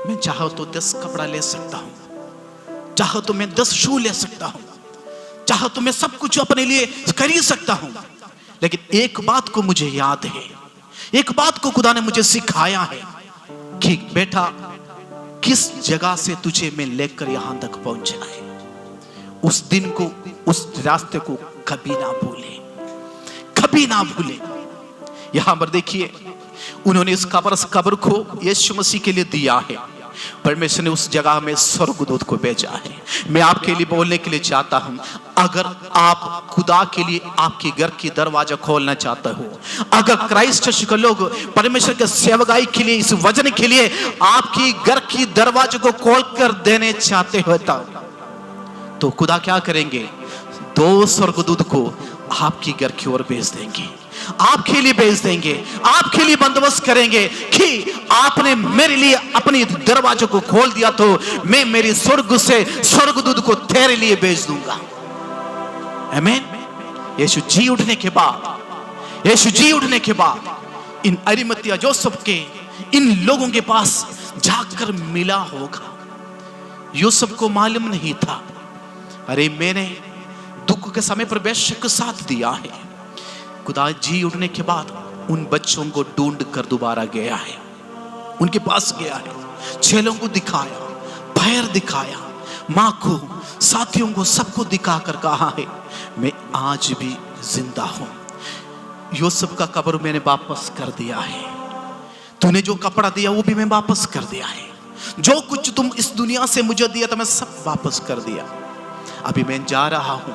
मैं चाहो तो 10 कपड़ा ले सकता हूं, चाहो तो मैं 10 शू ले सकता हूं, चाहो तो मैं सब कुछ अपने लिए खरीद सकता हूं, लेकिन एक बात को मुझे याद है, एक बात को खुदा ने मुझे सिखाया है कि बेटा किस जगह से तुझे मैं लेकर यहां तक पहुंचा है, उस दिन को, उस रास्ते को कभी ना भूले, कभी ना भूले। यहां पर देखिए, उन्होंने इस कब्र को यीशु मसीह के लिए दिया है। परमेश्वर ने उस जगह में स्वर्गदूत को भेजा है। मैं आपके लिए बोलने के लिए चाहता हूं, अगर आप खुदा के लिए आपके घर की दरवाजा खोलना चाहते हो, अगर क्राइस्ट चर्च के लोग परमेश्वर के सेवकाई के लिए, इस वचन के लिए आपकी घर की दरवाजे को खोल कर देने चाहते हो, तो खुदा क्या करेंगे, 2 स्वर्गदूत को आपकी घर की ओर भेज देंगे, आपके लिए भेज देंगे, आपके लिए बंदोबस्त करेंगे कि आपने मेरे लिए अपनी दरवाजे को खोल दिया तो मैं मेरी स्वर्ग से स्वर्गदूत को तेरे लिए भेज दूंगा। आमीन। यीशु जी उठने के बाद इन अरिमतिया जोसेफ के इन लोगों के पास जाकर मिला होगा। यूसुफ को मालूम नहीं था, अरे मैंने दुख के समय पर बेशक साथ दिया है। खुदा जी उठने के बाद उन बच्चों को ढूंढ कर दोबारा गया है, उनके पास गया है, चेलों को दिखाया, पैर दिखाया, माँ को, साथियों को, सबको दिखाकर कहा है मैं आज भी जिंदा हूं। यूसुफ का कब्र मैंने वापस कर दिया है, तूने जो कपड़ा दिया वो भी मैं वापस कर दिया है, जो कुछ तुम इस दुनिया से मुझे दिया था मैं सब वापस कर दिया। अभी मैं जा रहा हूं,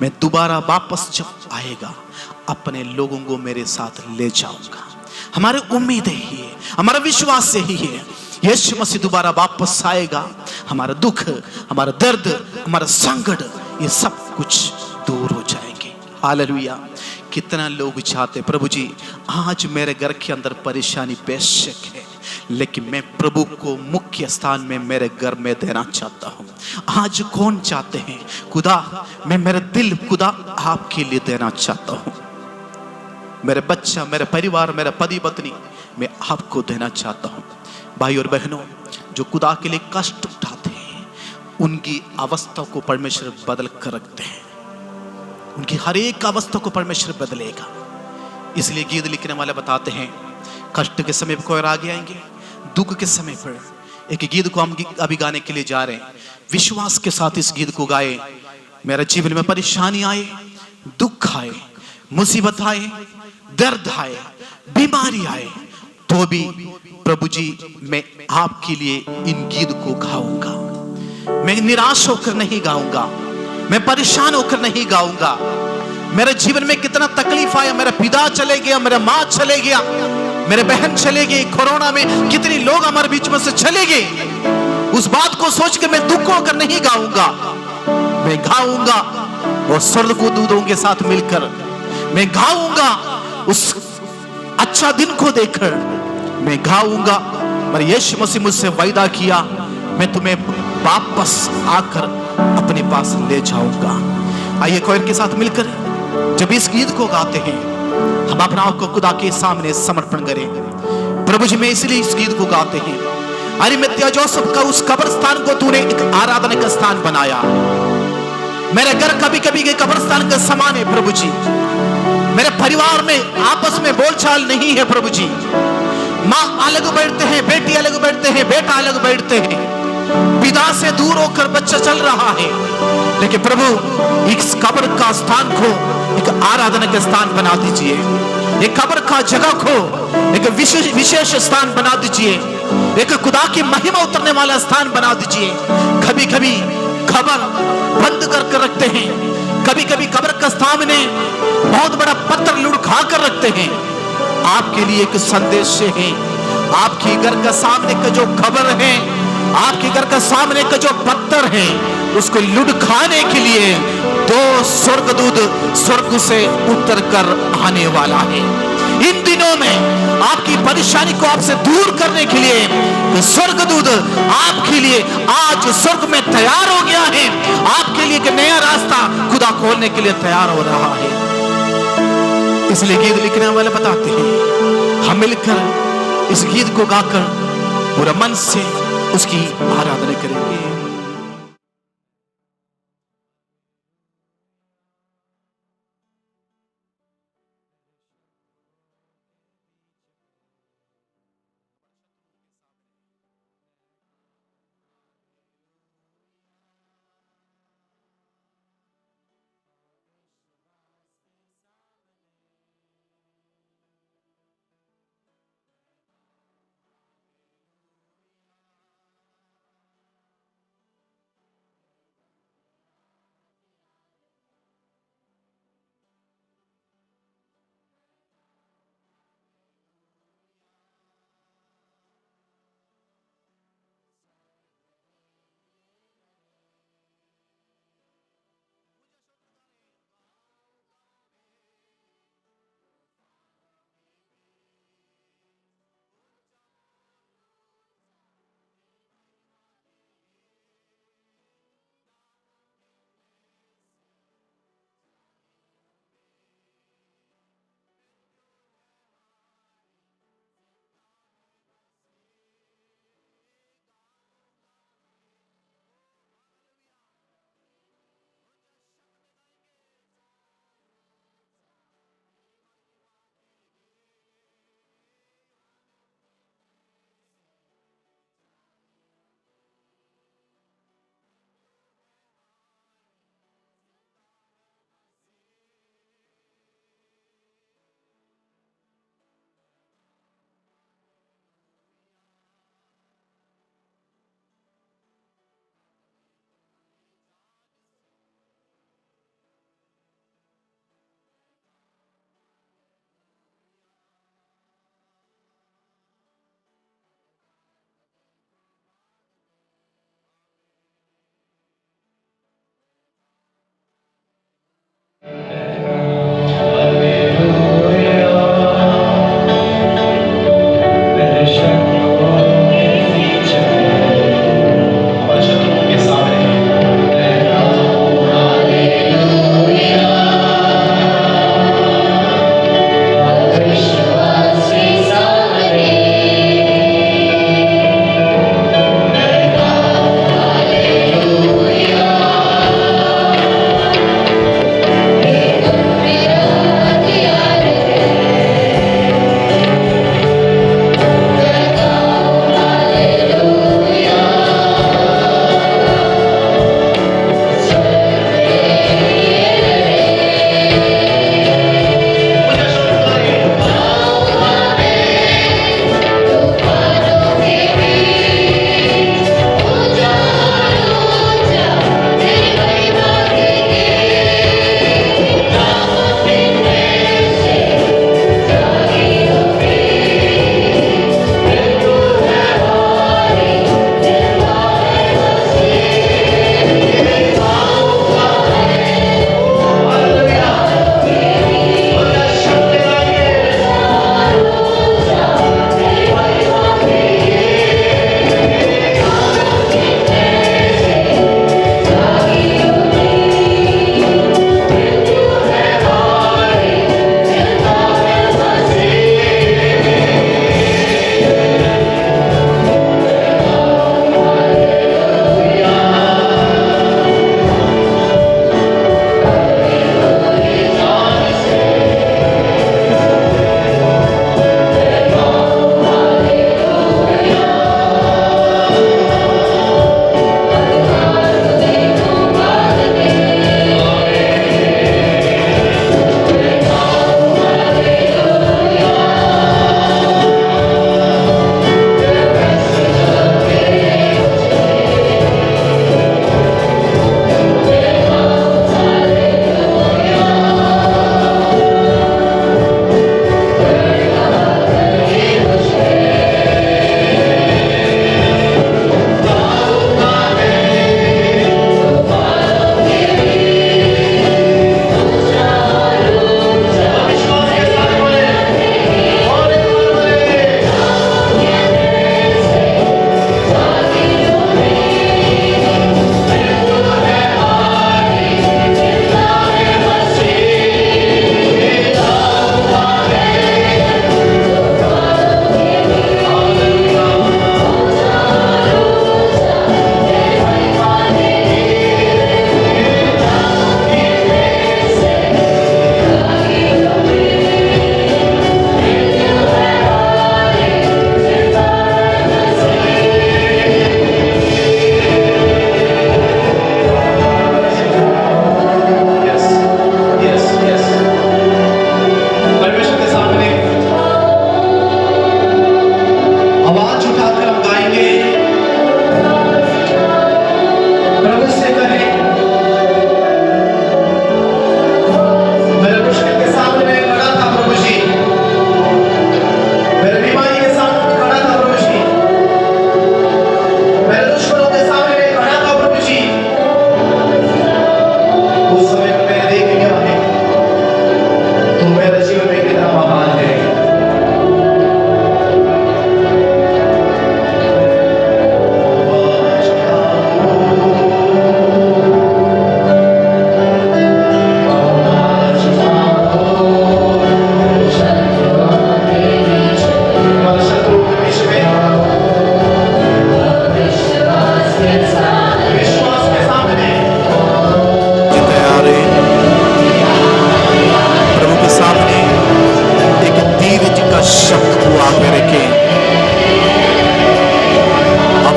मैं दोबारा वापस जब आएगा अपने लोगों को मेरे साथ ले जाऊंगा। हमारी उम्मीद यही है, हमारा विश्वास यही है, यीशु मसीह दोबारा वापस आएगा, हमारा दुख, हमारा दर्द, हमारा संकट, ये सब कुछ दूर हो जाएंगे। हालेलुया। कितना लोग चाहते प्रभु जी आज मेरे घर के अंदर परेशानी बेशक है, लेकिन मैं प्रभु को मुख्य स्थान में मेरे घर में देना चाहता हूँ। आज कौन चाहते हैं खुदा मैं मेरे दिल खुदा आपके लिए देना चाहता हूँ, मेरे बच्चा, मेरे परिवार, मेरे पति पत्नी मैं आपको देना चाहता हूँ। भाई और बहनों, जो खुदा के लिए कष्ट उठाते हैं उनकी अवस्था को परमेश्वर बदल कर रखते हैं, उनकी हर एक अवस्था को परमेश्वर बदलेगा। इसलिए गीत लिखने वाले बताते हैं कष्ट के समय पर कोई आगे आएंगे, दुख के समय पर। एक गीत को हम अभी गाने के लिए जा रहे हैं, विश्वास के साथ इस गीत को गाए। मेरे जीवन में परेशानी आए, दुख आए, मुसीबत आए, दर्द आए, बीमारी आए, तो भी प्रभु जी मैं आपके लिए इन गीत को गाऊंगा। मैं निराश होकर नहीं गाऊंगा, मैं परेशान होकर नहीं गाऊंगा। मेरे जीवन में कितना तकलीफ आया, मेरा पिता चले गया, मेरा माँ चले गया, मेरे बहन चले गए, कोरोना में कितने लोग हमारे बीच में से चले गए। उस बात को सोच के मैं दुख होकर नहीं गाऊंगा, मैं गाऊंगा वो स्वर्गदूतों के साथ मिलकर। मैं गाऊंगा उस अच्छा दिन को देखकर। मैं गाऊंगा मेरे यीशु मसीह मुझसे वायदा किया मैं तुम्हें वापस आकर अपने पास ले जाऊंगा। आइए कोयर के साथ मिलकर जब इस गीत को गाते हैं हम अपना आप को खुदा के सामने समर्पण करें। प्रभु जी मैं इसलिए इस गीत को गाते हैं, अरिमत्या जोसेफ का उस कब्रिस्तान को तूने एक आराधना का स्थान बनाया। मेरे घर कभी कभी के कब्रिस्तान का समान है प्रभु जी। मेरे परिवार में आपस में बोलचाल नहीं है प्रभु जी। माँ अलग बैठते हैं, बेटी अलग बैठते हैं, बेटा अलग बैठते हैं, पिता से दूर होकर बच्चा चल रहा है। लेकिन प्रभु इस कब्र का स्थान को एक आराधना का स्थान बना दीजिए, एक कब्र का जगह को एक विशेष स्थान बना दीजिए, एक खुदा की महिमा उतरने वाला स्थान बना दीजिए। कभी कभी कब्र बंद कर रखते हैं, कभी कभी कब्र का सामने बहुत बड़ा पत्थर लुढ़का कर रखते हैं। आपके लिए एक संदेश है, आपके घर का सामने का जो कब्र है, आपके घर का सामने का जो पत्थर है, उसको लुढ़काने के लिए दो स्वर्गदूत स्वर्ग से उतर कर आने वाला है। इन दिनों में आपकी परेशानी को आपसे दूर करने के लिए स्वर्गदूत आपके लिए आज स्वर्ग में तैयार हो गया है। आपके लिए एक नया रास्ता खुदा खोलने के लिए तैयार हो रहा है। इसलिए गीत लिखने वाले बताते हैं हम मिलकर इस गीत को गाकर पूरा मन से उसकी आराधना करेंगे।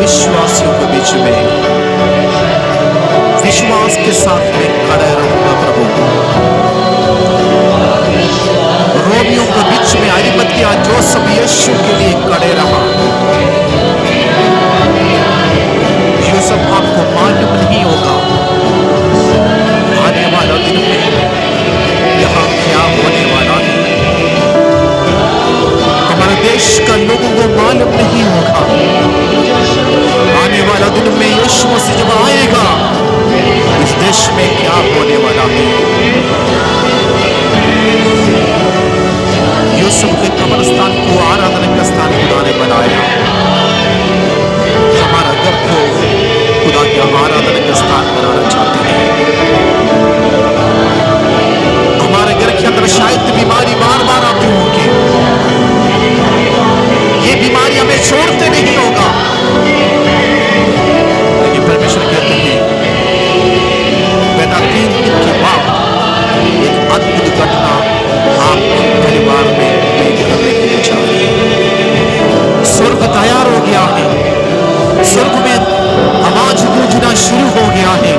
अविश्वासियों के बीच में विश्वास के साथ में खड़ा रहूंगा प्रभु। रोमियों के बीच में अरिमतिया जोसेफ यीशु के लिए खड़े रहा। ये सब आपको मालूम नहीं होगा आने वाला दिन में यहाँ क्या होने वाला है। हमारे देश का लोगों को मालूम नहीं होगा आने वाला दिन में यीशु मसीह जब आएगा इस देश में क्या होने वाला है। यूसुफ के कब्रिस्तान को आराधना का स्थान खुदा ने बनाया। हमारा घर को खुदा के आराधना का स्थान बनाना चाहते हैं। हमारे घर के अंदर शायद बीमारी बार बार आती होगी, ये बीमारी हमें छोड़ते नहीं होगा, लेकिन परमेश्वर कहते हैं बेटा 3 दिन के बाद एक अद्भुत घटना आपके परिवार में करने के लिए जा रही है। स्वर्ग तैयार हो गया है, स्वर्ग में आवाज गूंजना शुरू हो गया है,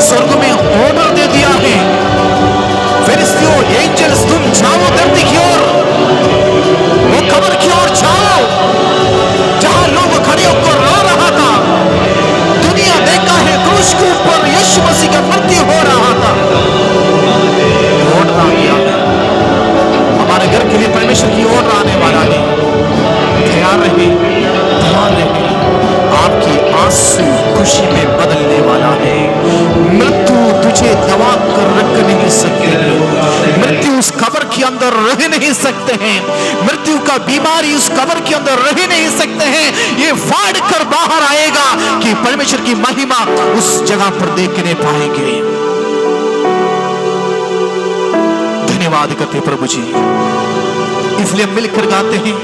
स्वर्ग में ऑर्डर दे दिया है फरिश्तियों एंजल्स तुम जाओ धरती की ओर, वो कब्र की ओर जाओ जहां लोग खड़े होकर रो रहा था। दुनिया देखा है क्रूस के ऊपर यीशु मसीह का मृत्यु हो रहा था, ऑर्डर आ गया है। हमारे घर के लिए परमेश्वर की ओर आने वाला है। तैयार रहे, ध्यान रहे, आपकी आंसू खुशी में बदलने वाला है। मृत्यु तुझे दबा कर रख नहीं सकते, मृत्यु उस कब्र के अंदर रह नहीं सकते हैं, मृत्यु का बीमारी उस कब्र के अंदर रह नहीं सकते हैं। ये फाड़ कर बाहर आएगा कि परमेश्वर की महिमा उस जगह पर देखने पाएंगे। धन्यवाद करते प्रभु जी, इसलिए मिलकर गाते हैं,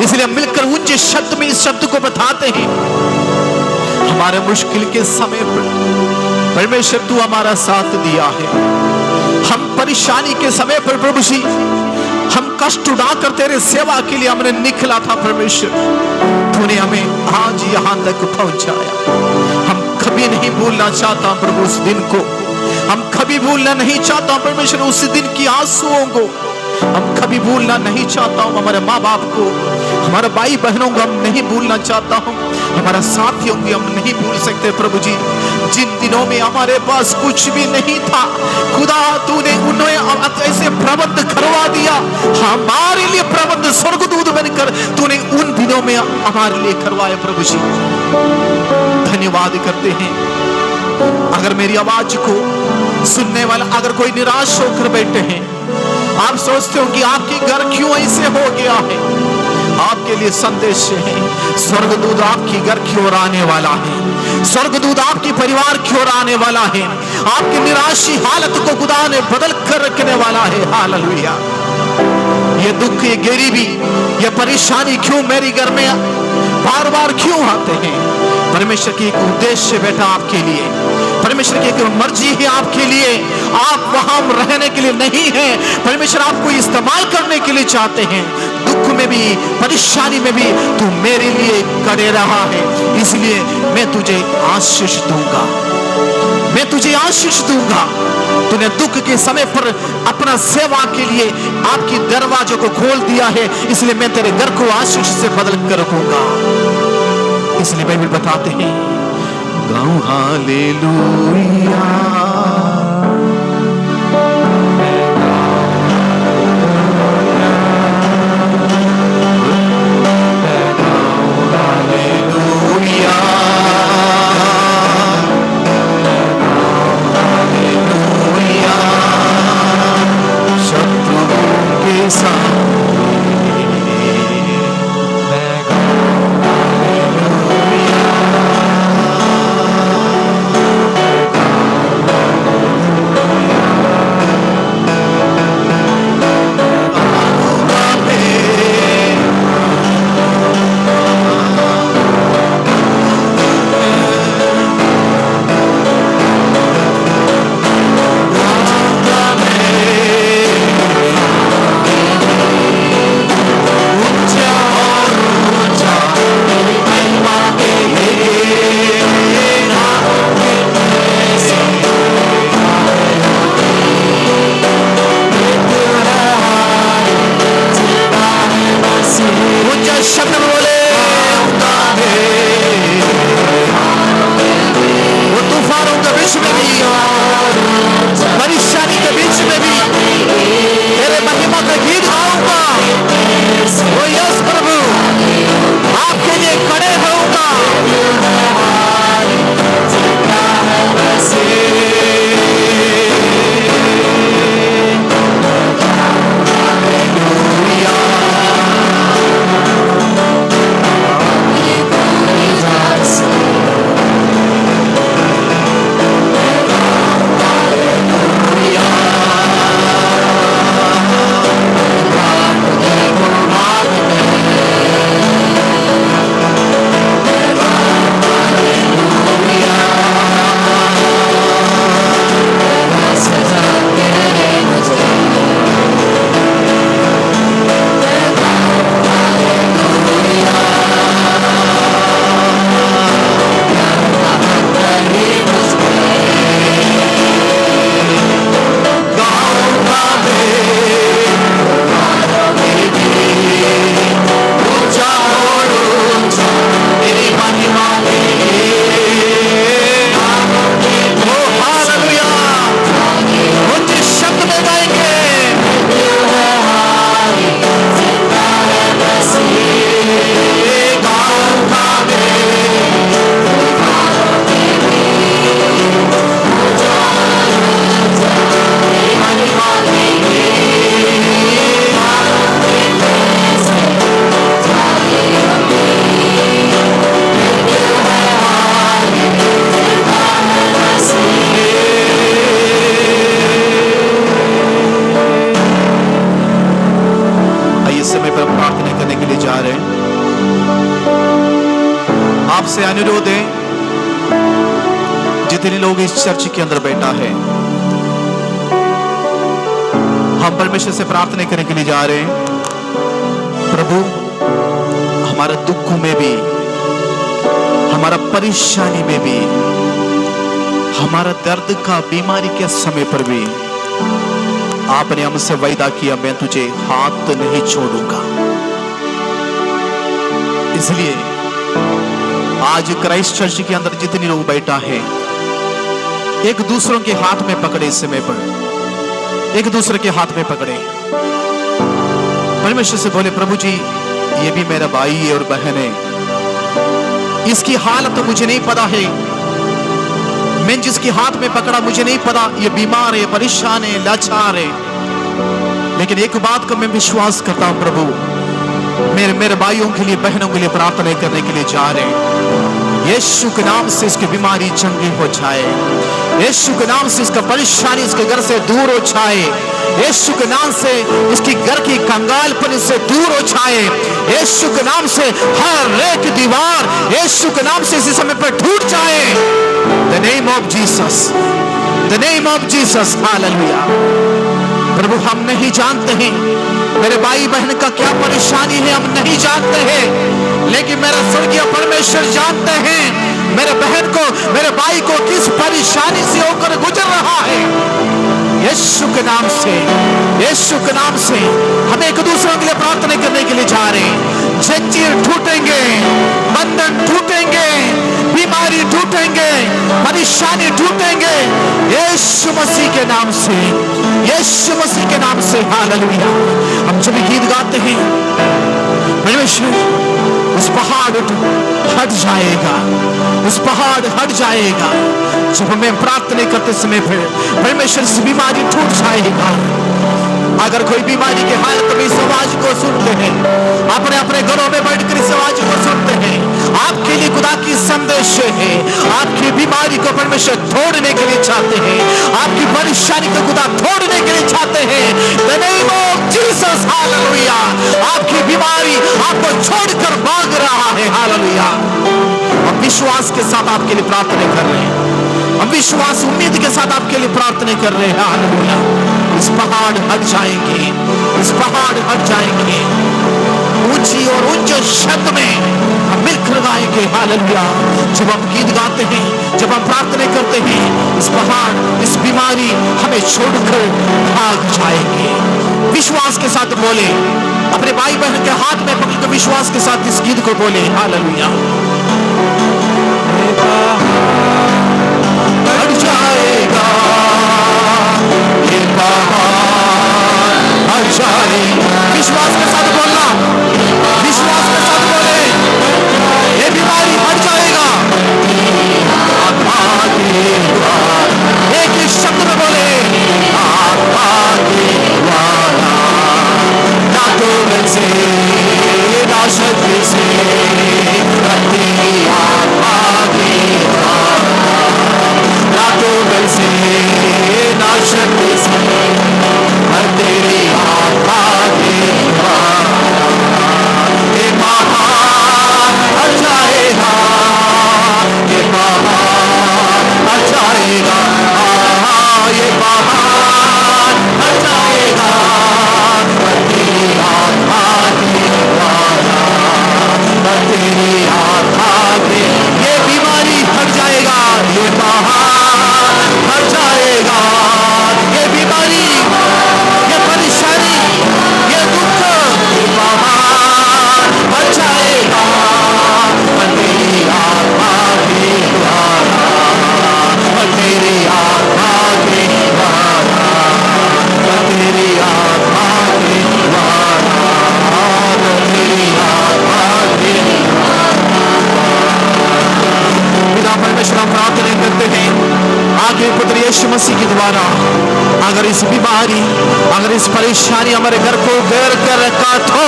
इसलिए मिलकर ऊंचे शब्द में इस शब्द को बताते हैं। हमारे मुश्किल के समय पर परमेश्वर तू हमारा साथ दिया है। हम परेशानी के समय पर प्रभु जी हम कष्ट उठाकर तेरे सेवा के लिए हमने निकला था परमेश्वर, तूने हमें आज यहां तक पहुंचाया। हम कभी नहीं भूलना चाहता प्रभु उस दिन को, हम कभी भूलना नहीं चाहता परमेश्वर उस दिन की आंसुओं को, हम कभी भूलना नहीं चाहता हूं हमारे माँ बाप को, हमारे भाई बहनों को हम नहीं भूलना चाहता हूं, हमारा साथियों को हम नहीं भूल सकते प्रभु जी। जिन दिनों में हमारे पास कुछ भी नहीं था खुदा तूने उन्हें ऐसे प्रबंध करवा दिया, हमारे लिए प्रबंध स्वर्गदूत बनकर तूने उन दिनों में हमारे लिए करवाया प्रभु जी। धन्यवाद करते हैं। अगर मेरी आवाज को सुनने वाला अगर कोई निराश होकर बैठे हैं, आप सोचते हो कि आपके घर क्यों ऐसे हो गया है, आपके लिए संदेश है। स्वर्गदूत आपकी घर की ओर आने वाला है, स्वर्गदूत आपके परिवार की ओर आने वाला है, आपकी निराशी हालत को खुदा ने बदल कर रखने वाला है। हालेलुया। ये दुख, ये गरीबी, ये परेशानी क्यों मेरे घर में बार बार क्यों आते हैं? परमेश्वर की एक उद्देश्य बेटा आपके लिए, परमेश्वर की एक मर्जी है आपके लिए। आप वहां रहने के लिए नहीं है, परमेश्वर आपको इस्तेमाल करने के लिए चाहते हैं। दुख में भी परेशानी में भी तू मेरे लिए खड़े रहा है, इसलिए मैं तुझे आशीष दूंगा, मैं तुझे आशीष दूंगा। तूने दुख के समय पर अपना सेवा के लिए आपकी दरवाजों को खोल दिया है, इसलिए मैं तेरे घर को आशीष से बदल कर रखूंगा। इसलिए बाइबल बताते हैं गाऊं हालेलुया, रहे हैं। आपसे अनुरोध है, जितने लोग इस चर्च के अंदर बैठा है, हम परमेश्वर से प्रार्थना करने के लिए जा रहे हैं। प्रभु, हमारे दुखों में भी, हमारा परेशानी में भी, हमारा दर्द का बीमारी के समय पर भी आपने हमसे वायदा किया, मैं तुझे हाथ नहीं छोड़ूंगा। इसलिए आज क्राइस्ट चर्च के अंदर जितने लोग बैठा है, एक दूसरों के हाथ में पकड़े, इस समय पर एक दूसरे के हाथ में पकड़े, परमेश्वर से बोले, प्रभु जी, ये भी मेरा भाई है और बहन है, इसकी हालत तो मुझे नहीं पता है, मैं जिसके हाथ में पकड़ा मुझे नहीं पता ये बीमार है, परेशान है, लाचार है, लेकिन एक बात का मैं विश्वास करता हूं, प्रभु, मेरे भाइयों के लिए, बहनों के लिए प्रार्थना करने के लिए जा रहे हैं। यीशु के नाम से इसकी बीमारी चंगी हो जाए, यीशु के नाम से इसका परेशानी इसके घर से दूर हो जाए, यीशु के नाम से इसकी घर की कंगालपन इससे दूर हो जाए, यीशु के नाम से हर एक दीवार यीशु के नाम से इसी समय पर टूट जाए। The name of Jesus, the name of Jesus, hallelujah. प्रभु, हम नहीं जानते हैं मेरे भाई बहन का क्या परेशानी है, हम नहीं जानते हैं, लेकिन मेरा स्वर्गीय परमेश्वर जानते हैं मेरे बहन को, मेरे भाई को किस परेशानी से होकर गुजर रहा है। यीशु के नाम से, यीशु के नाम से हम एक दूसरे के लिए प्रार्थना करने के लिए जा रहे हैं। जंजीर टूटेंगे, बंधन टूटेंगे, बीमारी टूटेंगे, परेशानी टूटेंगे, यीशु मसीह के नाम से, यीशु मसीह के नाम से, हालेलुया। हम जब गीत गाते हैं, परमेश्वर उस पहाड़ हट जाएगा, उस पहाड़ हट जाएगा। जब हमें प्रार्थना करते समय फिर परमेश्वर से बीमारी टूट जाएगा। अगर कोई बीमारी के हालत में इस आवाज को सुनते हैं, अपने अपने घरों में बैठकर इस आवाज को सुनते हैं, आपके लिए खुदा की संदेश है। आपकी बीमारी को परमेश्वर तोड़ने के लिए चाहते हैं, आपकी परेशानी को खुदा तोड़ने के लिए चाहते हैं। The name of Jesus, hallelujah. आपकी बीमारी आपको छोड़कर भाग रहा है, हालेलुया। हम विश्वास के साथ आपके लिए प्रार्थना कर रहे हैं, हम विश्वास उम्मीद के साथ आपके लिए प्रार्थना कर रहे हैं, हालेलुया। इस पहाड़ हट जाएंगे, इस पहाड़ हट जाएंगे। ऊंची और ऊंचे शब्द में हम मिलकर गाएंगे, हालेलुया। जब हम गीत गाते हैं, जब हम प्रार्थना करते हैं, इस पहाड़, इस बीमारी हमें छोड़कर भाग जाएंगे। विश्वास के साथ बोले, अपने भाई बहन के हाथ में पकड़कर विश्वास के साथ इस गीत को बोले, हालेलुया। हट जाएगा, ये पहाड़ हट जाएगा। विश्वास के साथ बोलना, विश्वास के साथ बोले, ये बीमारी हट जाएगा। एक ही शब्द में बोले, ना तो बल से ना शक्ति से, ना तो बल से ना शक्ति से, तेरी आत्मा की ये पहाड़ हट जाएगा, ये पहाड़ हट जाएगा, ये पहाड़ हट जाएगा। तेरी आत्मा की तेरी आत्मा की ये बीमारी हट जाएगा, ये पहाड़ हट जाएगा। ये बीमारी, ये परेशानी, ये दुख, ये पहाड़ हट जाएगा। तेरी आत्मा के द्वारा, तेरी आत्मा के द्वारा, तेरी आत्मा के द्वारा, तेरी आत्मा के पिता परमेश्वर, हम प्रार्थना करते हैं आगे पुत्र यीशु मसीह के द्वारा अगर इस बीमारी, अगर इस परेशानी हमारे घर को घेर कर रखा तो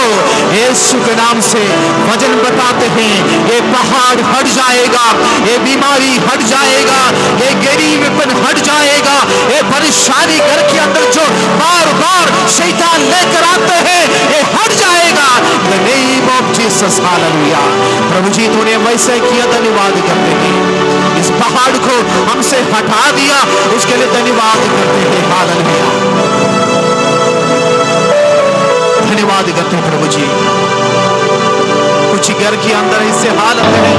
यीशु के नाम से वचन बताते हैं ये पहाड़ हट जाएगा, ये बीमारी हट जाएगा, ये गरीबीपन हट जाएगा, ये परेशानी घर के अंदर जो बार बार शैतान लेकर आते हैं ये हट जाएगा। The name of Jesus, hallelujah. प्रभु जी तूने वैसे किया, धन्यवाद करते हैं। इस पहाड़ को हमसे हटा दिया, उसके लिए धन्यवाद करते हैं, हालेलुया। धन्यवाद करते हैं प्रभु जी। कुछ घर के अंदर ऐसे हालत है,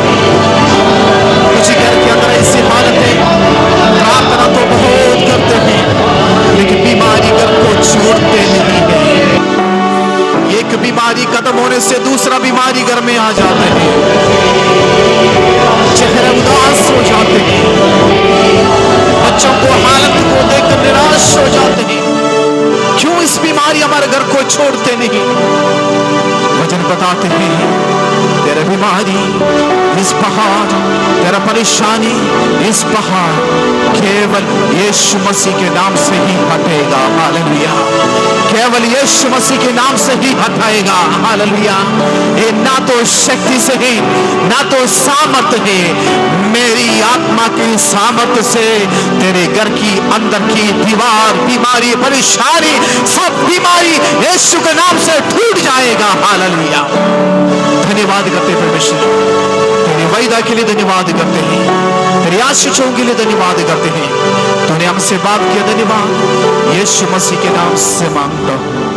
कुछ घर के अंदर ऐसी हालत है, प्रार्थना तो बहुत करते हैं लेकिन बीमारी घर को छोड़ते नहीं है। एक बीमारी खत्म होने से दूसरा बीमारी घर में आ जाते हैं, चेहरे उदास हो जाते हैं, बच्चों को हालत को देखकर निराश हो जाते हैं। क्यों इस बीमारी हमारे घर को छोड़ते नहीं? वचन बताते हैं तेरा बीमारी, इस पहाड़, तेरा परेशानी, इस पहाड़ केवल यीशु मसीह के नाम से ही हटेगा, हालेलुया। केवल यीशु मसीह के नाम से ही हटाएगा, हालेलुया। ये ना तो शक्ति से है, ना तो सामर्थ है, मेरी आत्मा की सामर्थ से तेरे घर की अंदर की दीवार, बीमारी, परेशानी, सब बीमारी यीशु के नाम से टूट जाएगा, हालेलुया। धन्यवाद करते परमेश्वर, तेरे वायदा के लिए धन्यवाद करते हैं, तेरी आशीषों के लिए धन्यवाद करते हैं। तूने हमसे बात किया, धन्यवाद। यीशु मसीह के नाम से मांगता हूं।